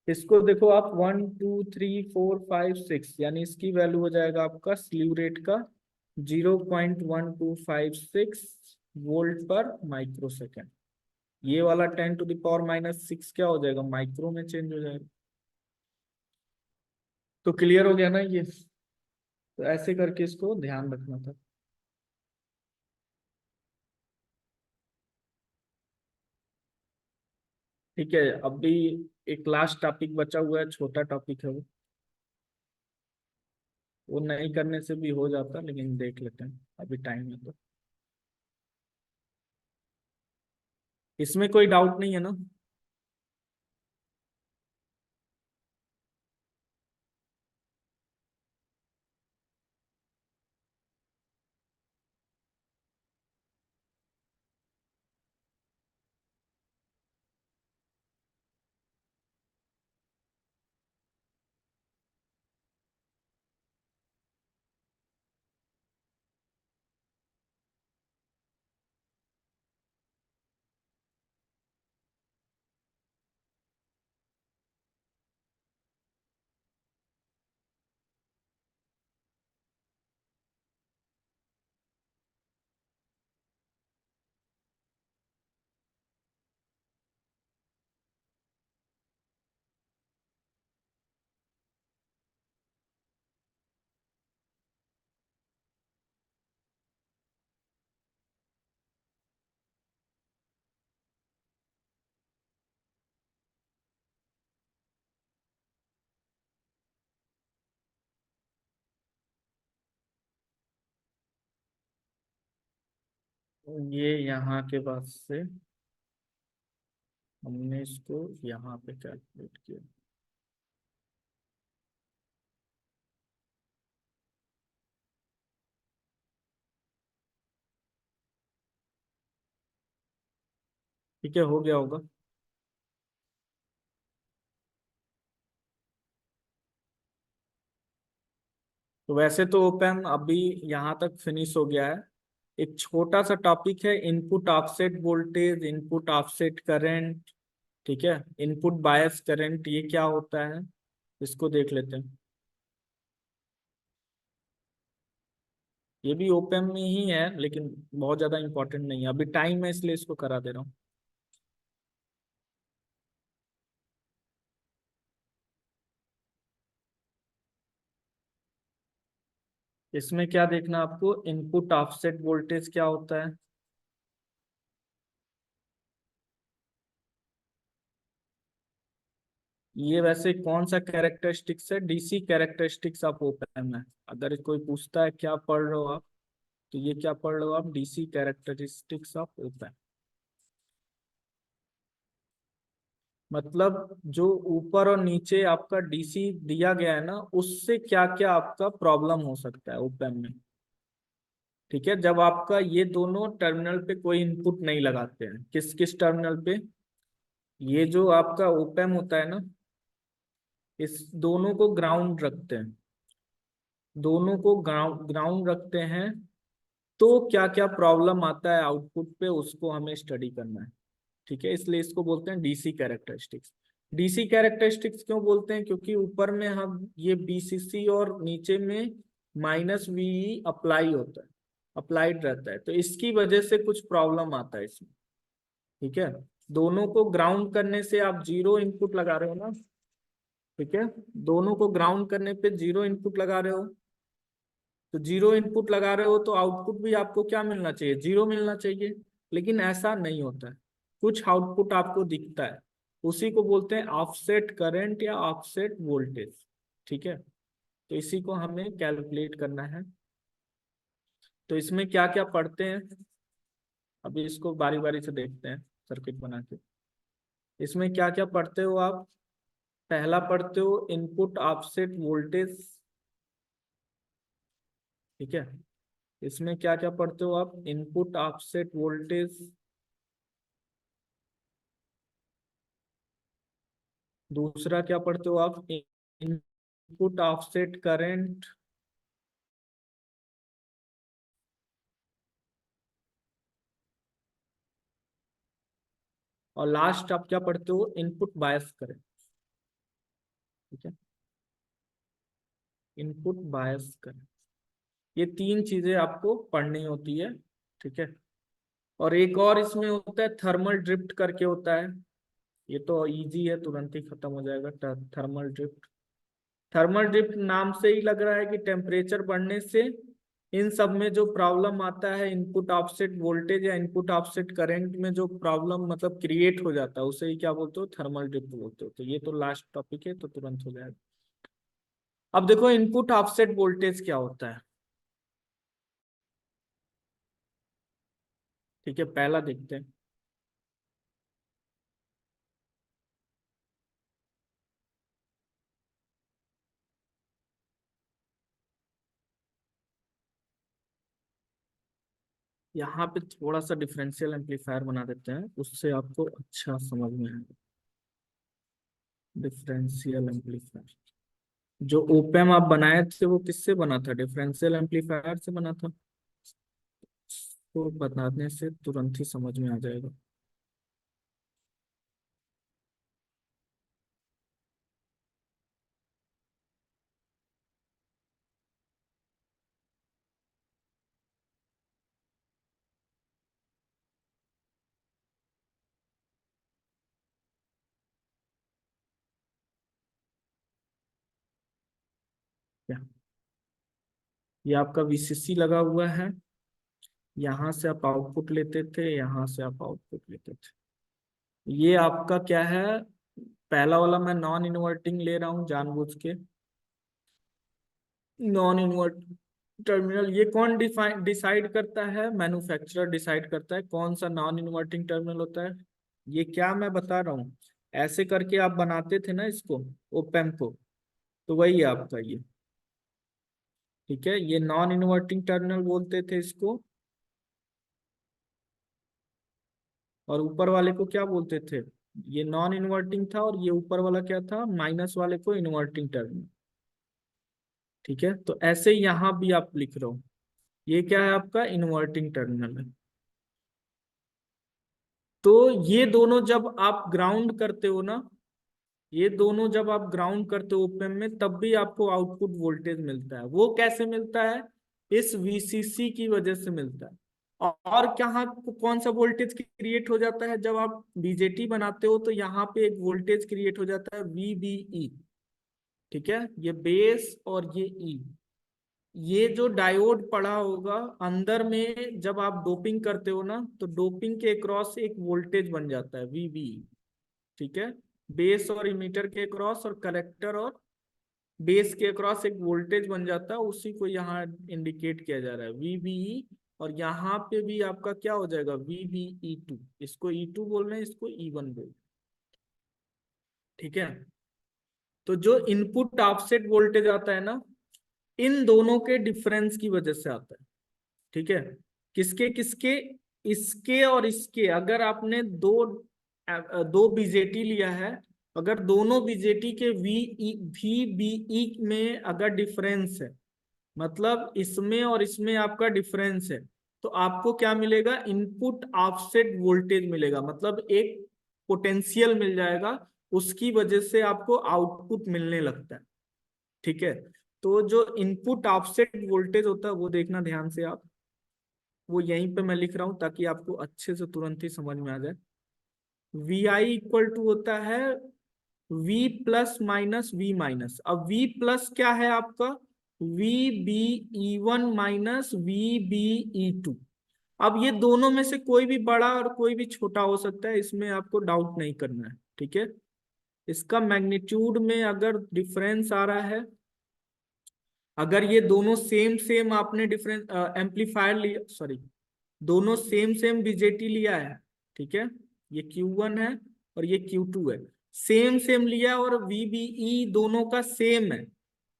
A: इसको देखो आप 1 2 3 4 5 6, यानी इसकी वैल्यू हो जाएगा आपका स्लीव रेट का 0.1256 वोल्ट पर माइक्रो सेकेंड। ये वाला 10⁻⁻6 क्या हो जाएगा, माइक्रो में चेंज हो जाएगा। तो क्लियर हो गया ना ये। तो ऐसे करके इसको ध्यान रखना था। ठीक है, अभी एक लास्ट टॉपिक बचा हुआ है, छोटा टॉपिक है वो नहीं करने से भी हो जाता, लेकिन देख लेते हैं, अभी टाइम है तो। इसमें कोई डाउट नहीं है ना। ये यहाँ के बाद से हमने इसको यहाँ पे कैलकुलेट किया। ठीक है, हो गया होगा। तो वैसे तो ओपन अभी यहाँ तक फिनिश हो गया है। एक छोटा सा टॉपिक है, input offset voltage, input offset current. ठीक है, इनपुट बायस करंट ये क्या होता है, इसको देख लेते हैं। ये भी ओपन में ही है, लेकिन बहुत ज्यादा इंपॉर्टेंट नहीं है, अभी टाइम है इसलिए इसको करा दे रहा हूँ। इसमें क्या देखना आपको, इनपुट ऑफसेट वोल्टेज क्या होता है। ये वैसे कौन सा कैरेक्टरिस्टिक्स है, डीसी कैरेक्टरिस्टिक्स ऑफ ओपन है। अगर कोई पूछता है क्या पढ़ रहे हो आप, तो ये क्या पढ़ रहे हो आप, डीसी कैरेक्टरिस्टिक्स ऑफ ओपन। मतलब जो ऊपर और नीचे आपका डीसी दिया गया है ना, उससे क्या क्या आपका प्रॉब्लम हो सकता है ओपन में। ठीक है, जब आपका ये दोनों टर्मिनल पे कोई इनपुट नहीं लगाते हैं, किस किस टर्मिनल पे, ये जो आपका ओपन होता है ना, इस दोनों को ग्राउंड रखते हैं, दोनों को ग्राउंड ग्राउंड रखते हैं। तो क्या क्या प्रॉब्लम आता है आउटपुट पे, उसको हमें स्टडी करना है। ठीक है, इसलिए इसको बोलते हैं डीसी कैरेक्टरिस्टिक्स। डीसी कैरेक्टरिस्टिक्स क्यों बोलते हैं, क्योंकि ऊपर में हम ये बीसीसी और नीचे में -वी अप्लाई होता है, अप्लाइड रहता है, तो इसकी वजह से कुछ प्रॉब्लम आता है इसमें। ठीक है, दोनों को ग्राउंड करने से आप जीरो इनपुट लगा रहे हो ना। ठीक है, दोनों को ग्राउंड करने पे जीरो इनपुट लगा रहे हो, तो जीरो इनपुट लगा रहे हो तो आउटपुट भी आपको क्या मिलना चाहिए, जीरो मिलना चाहिए। लेकिन ऐसा नहीं होता है, कुछ आउटपुट आपको दिखता है, उसी को बोलते हैं ऑफसेट करंट या ऑफसेट वोल्टेज। ठीक है, तो इसी को हमें कैलकुलेट करना है। तो इसमें क्या क्या पढ़ते हैं, अभी इसको बारी बारी से देखते हैं सर्किट बना के। इसमें क्या क्या पढ़ते हो आप, पहला पढ़ते हो इनपुट ऑफसेट वोल्टेज। ठीक है, इसमें क्या क्या पढ़ते हो आप? इनपुट ऑफसेट वोल्टेज, दूसरा क्या पढ़ते हो आप? इनपुट ऑफसेट करंट, और लास्ट आप क्या पढ़ते हो? Input bias current. ठीक है, इनपुट बायस करंट, ये तीन चीजें आपको पढ़नी होती है। ठीक है, और एक और इसमें होता है थर्मल ड्रिफ्ट करके होता है, ये तो इजी है, तुरंत ही खत्म हो जाएगा। थर्मल ड्रिफ्ट, थर्मल ड्रिफ्ट नाम से ही लग रहा है कि टेम्परेचर बढ़ने से इन सब में जो प्रॉब्लम आता है, इनपुट ऑफसेट वोल्टेज या इनपुट ऑफसेट करंट में जो प्रॉब्लम मतलब क्रिएट हो जाता है, उसे ही क्या बोलते हो? थर्मल ड्रिफ्ट बोलते हो। तो ये तो लास्ट टॉपिक है, तो तुरंत हो जाएगा। अब देखो इनपुट ऑफसेट वोल्टेज क्या होता है। ठीक है, पहला देखते हैं। यहाँ पे थोड़ा सा डिफरेंशियल एम्पलीफायर बना देते हैं, उससे आपको अच्छा समझ में आएगा। डिफरेंशियल एम्पलीफायर, जो ओपैम आप बनाए थे वो किससे बना था? डिफरेंशियल एम्पलीफायर से बना था। तो बताने से तुरंत ही समझ में आ जाएगा। क्या, ये आपका वीसीसी लगा हुआ है, यहाँ से आप आउटपुट लेते थे, यहाँ से आप आउटपुट लेते थे। ये आपका क्या है? पहला वाला मैं नॉन इन्वर्टिंग ले रहा हूँ जानबूझ के, नॉन इन्वर्ट टर्मिनल। ये कौन डिसाइड करता है? मैन्युफैक्चरर डिसाइड करता है कौन सा नॉन इन्वर्टिंग टर्मिनल होता है। ये क्या मैं बता रहा हूँ, ऐसे करके आप बनाते थे ना इसको, ओपैम्प को, तो वही है आपका ये। ठीक है, ये नॉन इन्वर्टिंग टर्मिनल बोलते थे इसको, और ऊपर वाले को क्या बोलते थे? ये नॉन इन्वर्टिंग था, और ये ऊपर वाला क्या था? माइनस वाले को इन्वर्टिंग टर्मिनल। ठीक है, तो ऐसे यहाँ भी आप लिख रहे हो, ये क्या है आपका? इन्वर्टिंग टर्मिनल है। तो ये दोनों जब आप ग्राउंड करते हो ना, ये दोनों जब आप ग्राउंड करते हो ओपन में, तब भी आपको आउटपुट वोल्टेज मिलता है। वो कैसे मिलता है? इस वीसीसी की वजह से मिलता है। और कहाँ कौन सा वोल्टेज क्रिएट हो जाता है? जब आप बीजेटी बनाते हो तो यहाँ पे एक वोल्टेज क्रिएट हो जाता है, वीबीई। ठीक है, ये बेस और ये ई, ये जो डायोड पड़ा होगा अंदर में, जब आप डोपिंग करते हो ना, तो डोपिंग के क्रॉस एक वोल्टेज बन जाता है, वीबीई। ठीक है, बेस और इमीटर के क्रॉस और कलेक्टर और बेस के क्रॉस एक वोल्टेज बन जाता है, उसी को यहाँ इंडिकेट किया जा रहा है, वीबीई। और यहाँ पे भी आपका क्या हो जाएगा? वीबीई2। इसको ई टू बोल रहे हैं, इसको ई1 बोल। ठीक है, तो जो इनपुट ऑफसेट वोल्टेज आता है ना, इन दोनों के डिफरेंस की वजह से आता है। ठीक है, किसके किसके? इसके और इसके। अगर आपने दो बीजेटी लिया है, अगर दोनों बीजेटी के वी बीई में अगर डिफरेंस है, मतलब इसमें और इसमें आपका डिफरेंस है, तो आपको क्या मिलेगा? इनपुट ऑफसेट वोल्टेज मिलेगा, मतलब एक पोटेंशियल मिल जाएगा, उसकी वजह से आपको आउटपुट मिलने लगता है। ठीक है, तो जो इनपुट ऑफसेट वोल्टेज होता है वो देखना ध्यान से आप, वो यहीं पे मैं लिख रहा हूं ताकि आपको अच्छे से तुरंत ही समझ में आ जाए। वी आई इक्वल टू होता है V plus minus V minus. अब वी प्लस क्या है आपका? V B E one minus V B E two. अब ये दोनों में से कोई भी बड़ा और कोई भी छोटा हो सकता है, इसमें आपको डाउट नहीं करना है। ठीक है, इसका मैग्नीट्यूड में अगर डिफरेंस आ रहा है, अगर ये दोनों सेम सेम आपने डिफरेंस एम्पलीफायर लिया, सॉरी, दोनों सेम सेम बीजेटी लिया है। ठीक है, ये Q1 है और ये Q2 है, सेम सेम लिया और VBE दोनों का सेम है,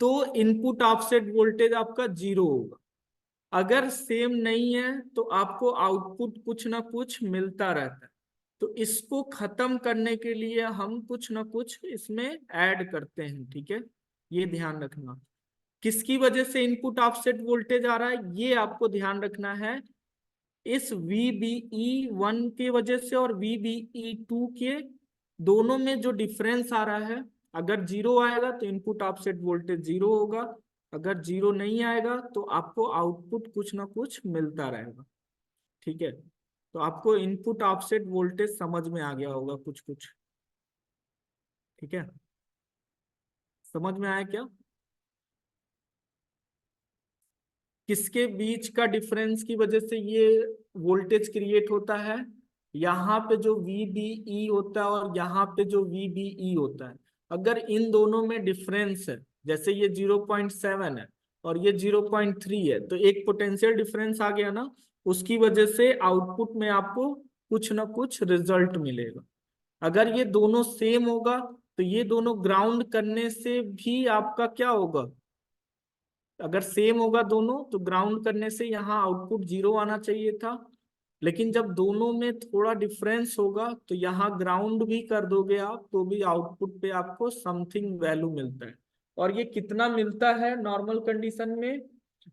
A: तो इनपुट ऑफसेट वोल्टेज आपका जीरो होगा। अगर सेम नहीं है तो आपको आउटपुट कुछ ना कुछ मिलता रहता है। तो इसको खत्म करने के लिए हम कुछ ना कुछ इसमें ऐड करते हैं, ठीक है। ये ध्यान रखना, किसकी वजह से इनपुट ऑफसेट वोल्टेज आ रहा है ये आपको ध्यान रखना है। इस VBE1 की वजह से और VBE2 के दोनों में जो डिफरेंस आ रहा है, अगर जीरो आएगा तो इनपुट ऑफसेट वोल्टेज जीरो होगा, अगर जीरो नहीं आएगा तो आपको आउटपुट कुछ ना कुछ मिलता रहेगा, ठीक है। तो आपको इनपुट ऑफसेट वोल्टेज समझ में आ गया होगा कुछ कुछ, ठीक है। समझ में आया क्या? किसके बीच का डिफरेंस की वजह से ये वोल्टेज क्रिएट होता है? यहाँ पे जो VBE होता है और यहाँ पे जो VBE होता है, अगर इन दोनों में डिफरेंस है, जैसे ये 0.7 है और ये 0.3 है, तो एक पोटेंशियल डिफरेंस आ गया ना, उसकी वजह से आउटपुट में आपको कुछ ना कुछ रिजल्ट मिलेगा। अगर ये दोनों सेम होगा तो ये दोनों ग्राउंड करने से भी आपका क्या होगा, अगर सेम होगा दोनों तो ग्राउंड करने से यहाँ आउटपुट जीरो आना चाहिए था। लेकिन जब दोनों में थोड़ा डिफरेंस होगा तो यहाँ ग्राउंड भी कर दोगे आप तो भी आउटपुट पे आपको समथिंग वैल्यू मिलता है। और ये कितना मिलता है नॉर्मल कंडीशन में?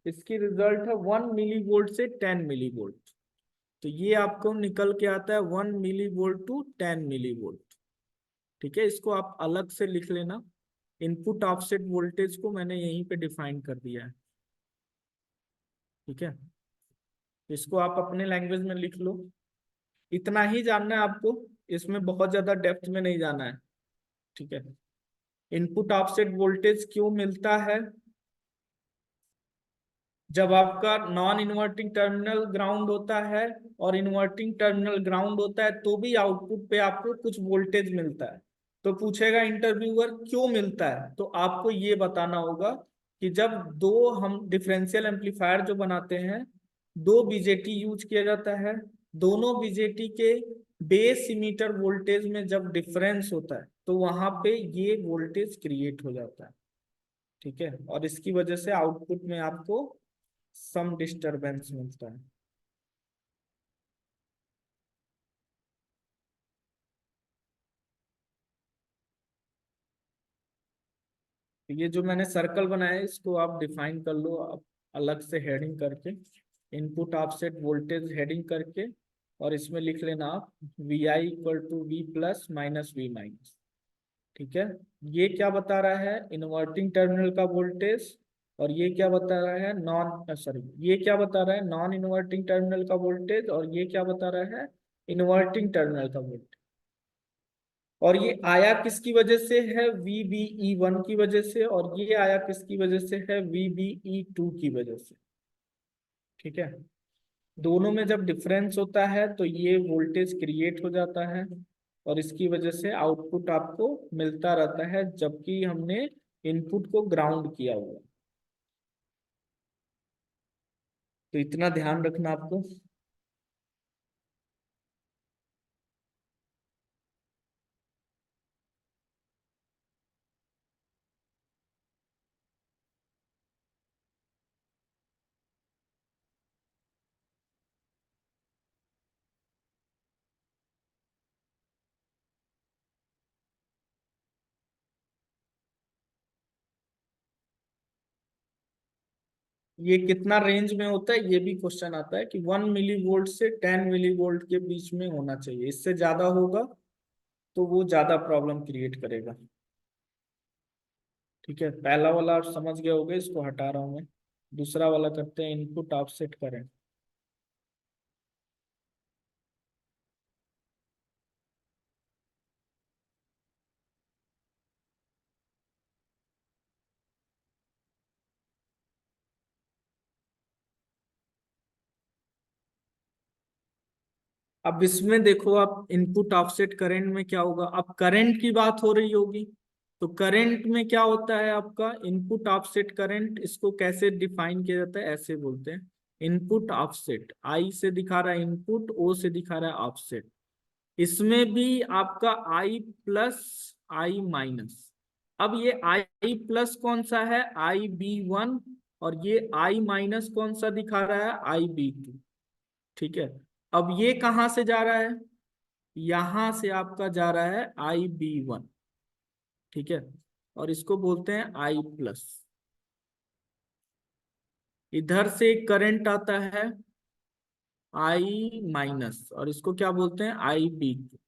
A: इसकी रिजल्ट है 1 मिली वोल्ट से 10 मिली वोल्ट। तो ये आपको निकल के आता है 1 millivolt to 10 millivolt, ठीक है। इसको आप अलग से लिख लेना, इनपुट ऑफसेट वोल्टेज को मैंने यहीं पे डिफाइन कर दिया है, ठीक है। इसको आप अपने लैंग्वेज में लिख लो। इतना ही जानना है आपको, इसमें बहुत ज्यादा डेप्थ में नहीं जाना है, ठीक है। इनपुट ऑफसेट वोल्टेज क्यों मिलता है? जब आपका नॉन इन्वर्टिंग टर्मिनल ग्राउंड होता है और इन्वर्टिंग टर्मिनल ग्राउंड होता है तो भी आउटपुट पे आपको कुछ वोल्टेज मिलता है। तो पूछेगा इंटरव्यूअर क्यों मिलता है, तो आपको ये बताना होगा कि जब दो हम डिफरेंशियल एम्पलीफायर जो बनाते हैं, दो बीजेटी यूज किया जाता है, दोनों बीजेटी के बेस इमीटर वोल्टेज में जब डिफरेंस होता है तो वहां पे ये वोल्टेज क्रिएट हो जाता है, ठीक है। और इसकी वजह से आउटपुट में आपको सम डिस्टरबेंस मिलता है। तो ये जो मैंने सर्कल बनाया है इसको आप डिफाइन कर लो आप अलग से हेडिंग करके, इनपुट ऑफसेट वोल्टेज हेडिंग करके, और इसमें लिख लेना आप VI = V+- V- ठीक है। ये क्या बता रहा है? इन्वर्टिंग टर्मिनल का वोल्टेज। और ये क्या बता रहा है? ये क्या बता रहा है? नॉन इन्वर्टिंग टर्मिनल का वोल्टेज। और ये क्या बता रहा है? इन्वर्टिंग टर्मिनल का वोल्टेज। और ये आया किसकी वजह से है? VBE1 की वजह से। और ये आया किसकी वजह से है? VBE2 की वजह से, ठीक है। दोनों में जब डिफरेंस होता है तो ये वोल्टेज क्रिएट हो जाता है और इसकी वजह से आउटपुट आपको मिलता रहता है जबकि हमने इनपुट को ग्राउंड किया हुआ। तो इतना ध्यान रखना आपको। ये कितना रेंज में होता है ये भी क्वेश्चन आता है कि 1 मिली वोल्ट से 10 मिली वोल्ट के बीच में होना चाहिए, इससे ज्यादा होगा तो वो ज्यादा प्रॉब्लम क्रिएट करेगा, ठीक है। पहला वाला आप समझ गए होगे, इसको हटा रहा हूं मैं। दूसरा वाला करते हैं, इनपुट ऑफसेट करें। अब इसमें देखो, आप इनपुट ऑफसेट करंट में क्या होगा, अब करंट की बात हो रही होगी। तो करंट में क्या होता है आपका? इनपुट ऑफसेट करंट, इसको कैसे डिफाइन किया जाता है? ऐसे बोलते हैं, इनपुट ऑफसेट। आई से दिखा रहा है इनपुट, ओ से दिखा रहा है ऑफसेट। इसमें भी आपका आई प्लस आई माइनस। अब ये आई प्लस कौन सा है? IB1। और ये आई माइनस कौन सा दिखा रहा है, IB2। ठीक है, अब ये कहाँ से जा रहा है, यहां से आपका जा रहा है IB1। ठीक है, और इसको बोलते हैं I+। इधर से एक करंट आता है I-, और इसको क्या बोलते हैं, IB2।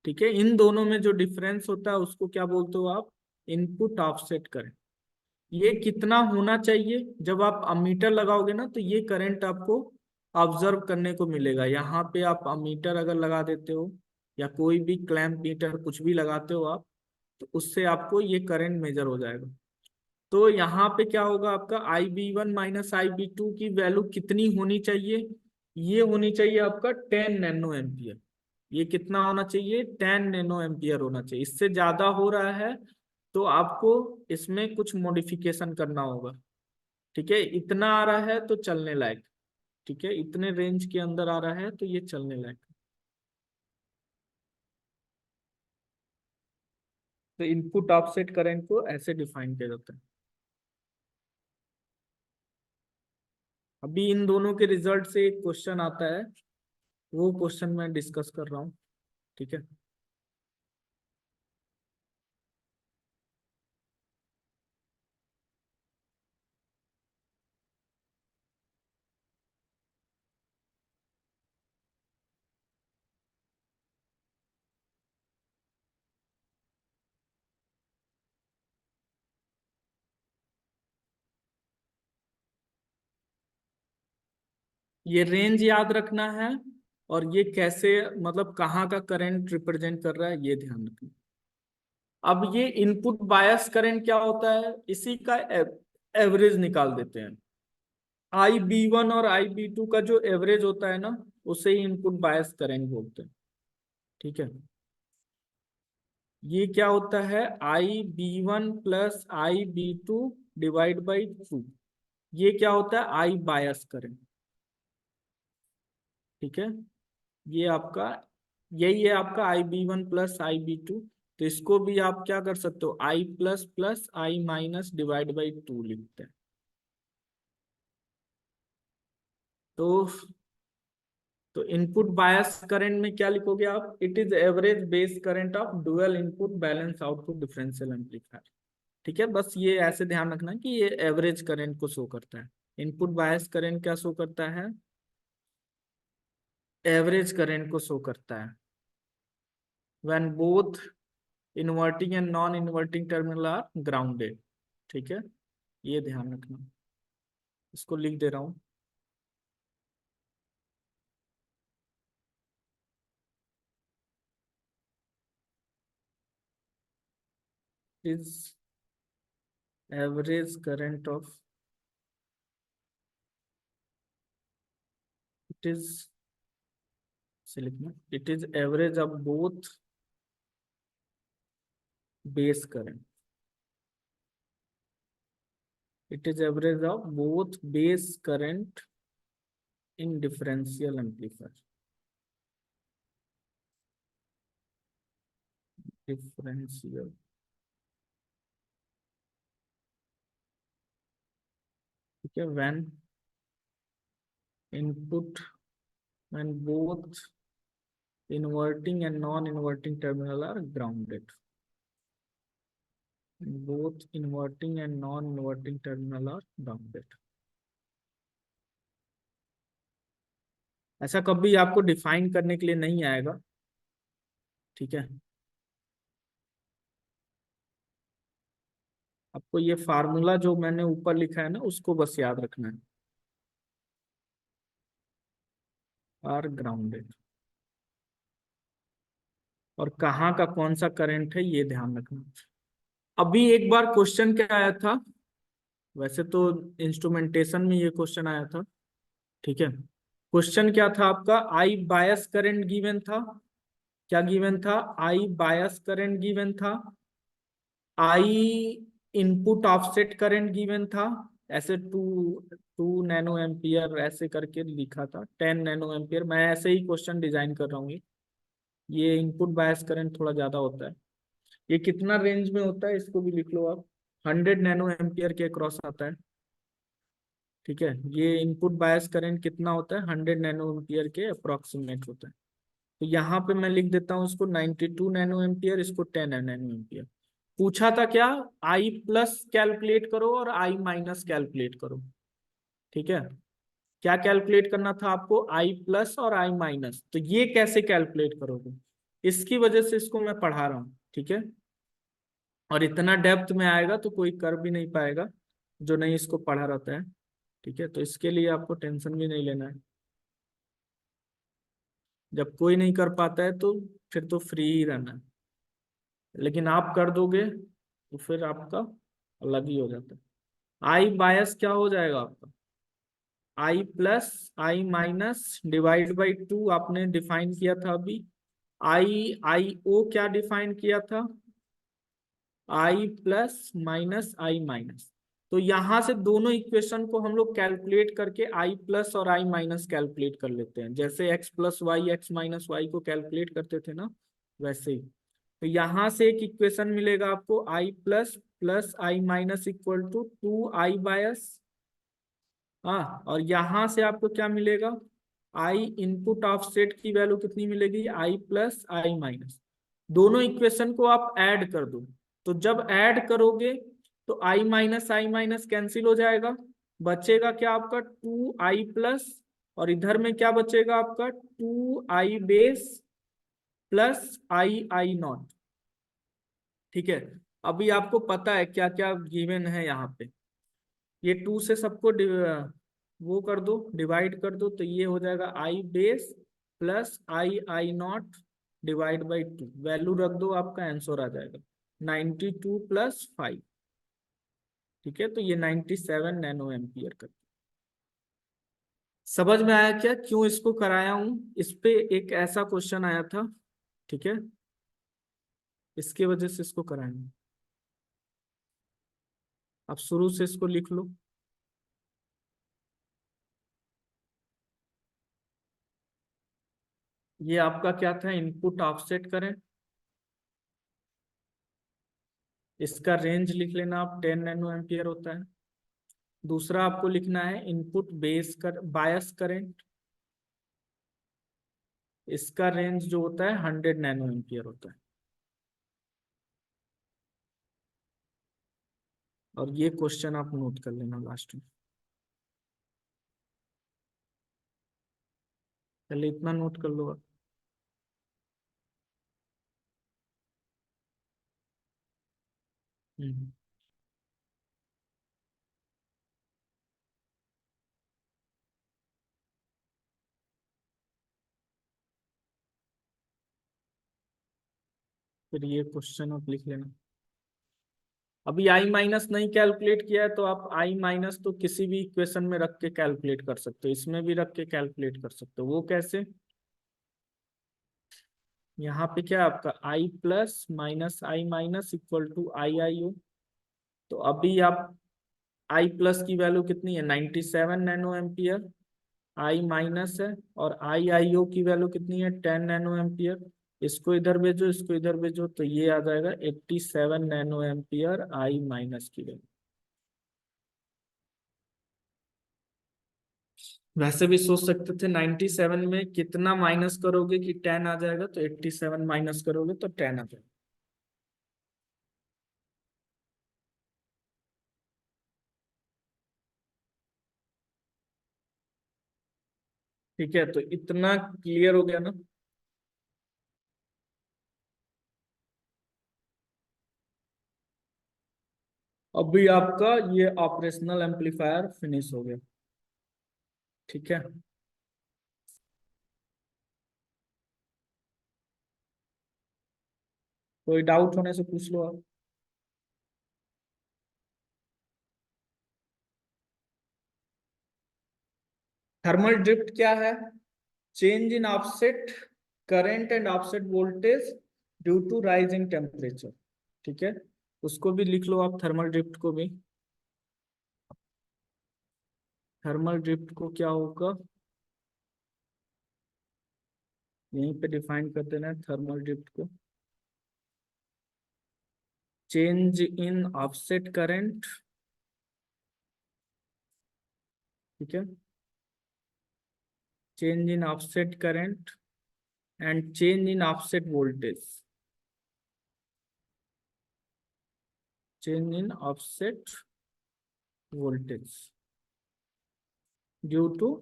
A: ठीक है, इन दोनों में जो डिफरेंस होता है उसको क्या बोलते हो आप, इनपुट ऑफसेट करंट। ये कितना होना चाहिए, जब आप अमीटर लगाओगे ना तो ये करंट आपको ऑब्जर्व करने को मिलेगा। यहाँ पे आप अमीटर अगर लगा देते हो या कोई भी क्लैंप मीटर कुछ भी लगाते हो आप, तो उससे आपको ये करंट मेजर हो जाएगा। तो यहाँ पे क्या होगा, आपका IB1 माइनस IB2 की वैल्यू कितनी होनी चाहिए, ये होनी चाहिए आपका 10 नैनो एम्पियर। ये कितना होना चाहिए, 10 नैनो एम्पियर होना चाहिए। इससे ज्यादा हो रहा है तो आपको इसमें कुछ मॉडिफिकेशन करना होगा। ठीक है, इतना आ रहा है तो चलने लायक। ठीक है, इतने रेंज के अंदर आ रहा है तो ये चलने लायक। तो इनपुट ऑफसेट करंट को ऐसे डिफाइन किया जाता है। अभी इन दोनों के रिजल्ट से एक क्वेश्चन आता है, वो क्वेश्चन मैं डिस्कस कर रहा हूँ। ठीक है, ये रेंज याद रखना है, और ये कैसे, मतलब कहाँ का करंट रिप्रेजेंट कर रहा है ये ध्यान रखना। अब ये इनपुट बायस करंट क्या होता है, इसी का एवरेज निकाल देते हैं। IB1 और IB2 का जो एवरेज होता है ना, उसे ही इनपुट बायस करंट बोलते हैं। ठीक है, ये क्या होता है, IB1 plus IB2 divide by 2। ये क्या होता है, आई बायस करंट। ठीक है, ये आपका, यही है आपका IB1 प्लस IB2। तो इसको भी आप क्या कर सकते हो, I plus plus I- divide by 2 लिखते हैं। तो इनपुट बायस करंट में क्या लिखोगे आप, it is average base current of dual input balance output differential amplifier. ठीक है, बस ये ऐसे ध्यान रखना कि ये एवरेज करंट को शो करता है। इनपुट बायस करंट क्या शो करता है, एवरेज करंट को शो करता है when both inverting and non inverting terminal are grounded. ठीक है, ये ध्यान रखना। इसको लिख दे रहा हूं, is average current of, it is, से लिखना, it is average of both base current, it is average of both base current in differential amplifier। differential, ठीक है, input when both inverting and non-inverting terminal are grounded, both inverting and non-inverting terminal are grounded। ऐसा कभी आपको डिफाइन करने के लिए नहीं आएगा। ठीक है, आपको ये फार्मूला जो मैंने ऊपर लिखा है ना, उसको बस याद रखना है, आर ग्राउंडेड। और कहाँ का कौन सा करंट है ये ध्यान रखना। अभी एक बार क्वेश्चन क्या आया था, वैसे तो इंस्ट्रूमेंटेशन में ये क्वेश्चन आया था। ठीक है, क्वेश्चन क्या था आपका, आई बायस करंट गिवन था। क्या गिवन था, आई बायस करंट गिवन था, आई इनपुट ऑफसेट करंट गिवन था। ऐसे 2 नैनो एम्पियर ऐसे करके लिखा था, 10 नैनो एम्पियर। मैं ऐसे ही क्वेश्चन डिजाइन कर रहा हूँ। ये इनपुट बायस करंट थोड़ा ज्यादा होता है। ये कितना रेंज में होता है इसको भी लिख लो आप, 100 नैनो एम्पियर के क्रॉस आता है। ठीक है, ये इनपुट बायस करंट कितना होता है, 100 नैनो एम्पियर के अप्रोक्सीमेट होता है। तो यहाँ पे मैं लिख देता हूँ इसको 92 नैनो एम्पियर, इसको 10 नैनो एम्पियर। पूछा था क्या, आई प्लस कैलकुलेट करो और आई माइनस कैलकुलेट करो। ठीक है, क्या कैलकुलेट करना था आपको, आई प्लस और आई माइनस। तो ये कैसे कैलकुलेट करोगे, इसकी वजह से इसको मैं पढ़ा रहा हूँ। ठीक है, और इतना डेप्थ में आएगा तो कोई कर भी नहीं पाएगा जो नहीं इसको पढ़ा रहता है। ठीक है, तो इसके लिए आपको टेंशन भी नहीं लेना है। जब कोई नहीं कर पाता है तो फिर तो फ्री ही रहना है, लेकिन आप कर दोगे तो फिर आपका अलग ही हो जाता है। आई बायस क्या हो जाएगा आपका, I plus I minus divide by two, आपने डिफाइन किया था अभी। आई ओ क्या डिफाइन किया था, I plus minus I minus. तो यहां से दोनों इक्वेशन को हम लोग कैलकुलेट करके आई प्लस और आई माइनस कैलकुलेट कर लेते हैं, जैसे X plus Y X minus Y को कैलकुलेट करते थे ना, वैसे ही। तो यहां से एक इक्वेशन मिलेगा आपको, I plus plus I minus equal to 2 I bias. हाँ, और यहां से आपको क्या मिलेगा, आई इनपुट ऑफसेट की वैल्यू कितनी मिलेगी, आई प्लस आई माइनस। दोनों इक्वेशन को आप ऐड कर दो, तो जब ऐड करोगे तो आई माइनस कैंसिल हो जाएगा, बचेगा क्या आपका 2 आई प्लस, और इधर में क्या बचेगा आपका 2 आई बेस प्लस आई नॉट। ठीक है, अभी आपको पता है क्या क्या गिवन है यहाँ पे। ये 2 से सबको वो कर दो, डिवाइड कर दो, तो ये हो जाएगा I base plus I naught divide by 2। Value रख दो, आपका आंसर आ जाएगा 92 प्लस 5। ठीक है, तो ये 97 नैनो एम्पियर का। समझ में आया क्या क्यों इसको कराया हूं, इस पे एक ऐसा क्वेश्चन आया था। ठीक है, इसके वजह से इसको कराया हूं। आप शुरू से इसको लिख लो। ये आपका क्या था, इनपुट ऑफसेट करें, इसका रेंज लिख लेना आप, 10 नैनो एम्पियर होता है। दूसरा आपको लिखना है इनपुट बेस कर बायस करंट, इसका रेंज जो होता है 100 नैनो एम्पियर होता है। और ये क्वेश्चन आप नोट कर लेना लास्ट में, पहले इतना नोट कर लो आप। हम्म। फिर ये क्वेश्चन आप लिख लेना। अभी आई माइनस नहीं कैलकुलेट किया है तो आप आई माइनस तो किसी भी इक्वेशन में रख के कैलकुलेट कर सकते हो, इसमें भी रख के कैलकुलेट कर सकते हो। वो कैसे, यहाँ पे क्या है आपका I plus minus I minus equal to I O. तो अभी आप आई प्लस की वैल्यू कितनी है, 97 नैनो एम्पियर, आई माइनस है, और आई ओ की वैल्यू कितनी है, 10 नैनो एम्पियर। इसको इधर भेजो, इसको इधर भेजो, तो ये आ जाएगा 87 नैनो एम्पियर आई माइनस की वैल्यू। वैसे भी सोच सकते थे 97 में कितना माइनस करोगे कि 10 आ जाएगा, तो 87 माइनस करोगे तो 10 आ जाएगा। ठीक है, तो इतना क्लियर हो गया ना। अभी आपका ये ऑपरेशनल एम्पलीफायर फिनिश हो गया। ठीक है, कोई डाउट होने से पूछ लो आप। थर्मल ड्रिफ्ट क्या है, change in offset current and offset voltage due to rise in temperature. ठीक है, उसको भी लिख लो आप, थर्मल ड्रिफ्ट को भी। थर्मल ड्रिफ्ट को क्या होगा, यहीं पे डिफाइन कर देना है थर्मल ड्रिफ्ट को, चेंज इन ऑफसेट करंट ठीक है, change in offset current and change in offset voltage, change in offset voltage due to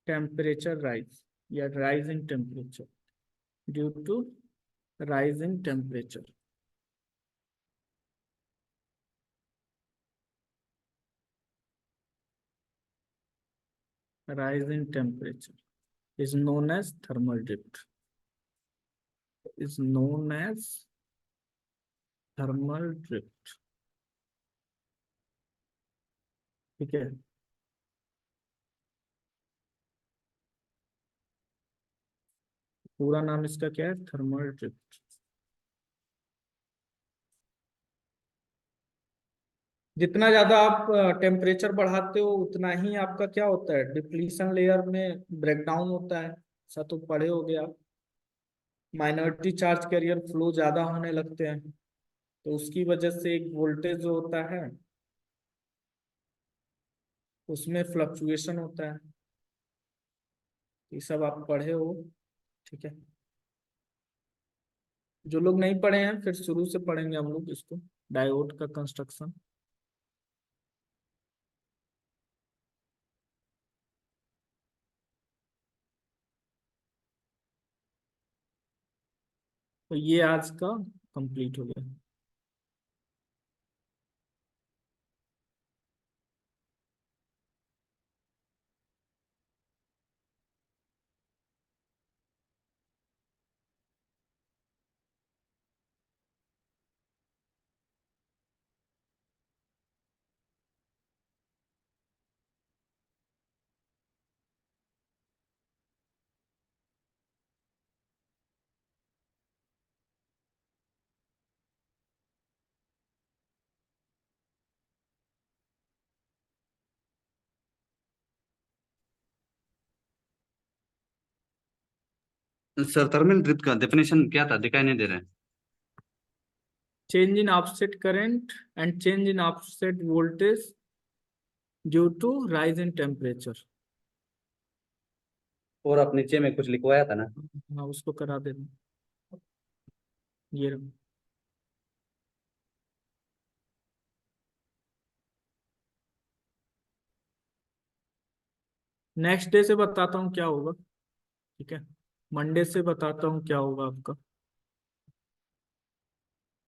A: temperature rise या rise in temperature, due to rise in temperature. Rise in temperature is known as thermal drift, is known as thermal drift। ठीक है, पूरा नाम इसका क्या है, थर्मल ड्रिफ्ट। जितना ज्यादा आप टेम्परेचर बढ़ाते हो उतना ही आपका क्या होता है, डिप्लीशन लेयर में ब्रेकडाउन होता है, ऐसा तो पढ़े हो गया। माइनॉरिटी चार्ज कैरियर फ्लो ज्यादा होने लगते हैं, तो उसकी वजह से एक वोल्टेज जो होता है उसमें फ्लक्चुएशन होता है। ये सब आप पढ़े हो, ठीक है। जो लोग नहीं पढ़े हैं फिर शुरू से पढ़ेंगे हम लोग इसको, डायोड का कंस्ट्रक्शन। तो ये आज का कंप्लीट हो गया।
C: सर थर्मल ड्रिफ्ट का डेफिनेशन क्या था, दिखाई नहीं दे रहा है।
A: Change in offset current and change in offset voltage due to rise in temperature.
C: और आप नीचे में कुछ लिखवाया था ना।
A: हाँ उसको करा देना, ये रहो। नेक्स्ट डे से बताता हूँ क्या होगा, ठीक है, मंडे से बताता हूँ क्या होगा आपका।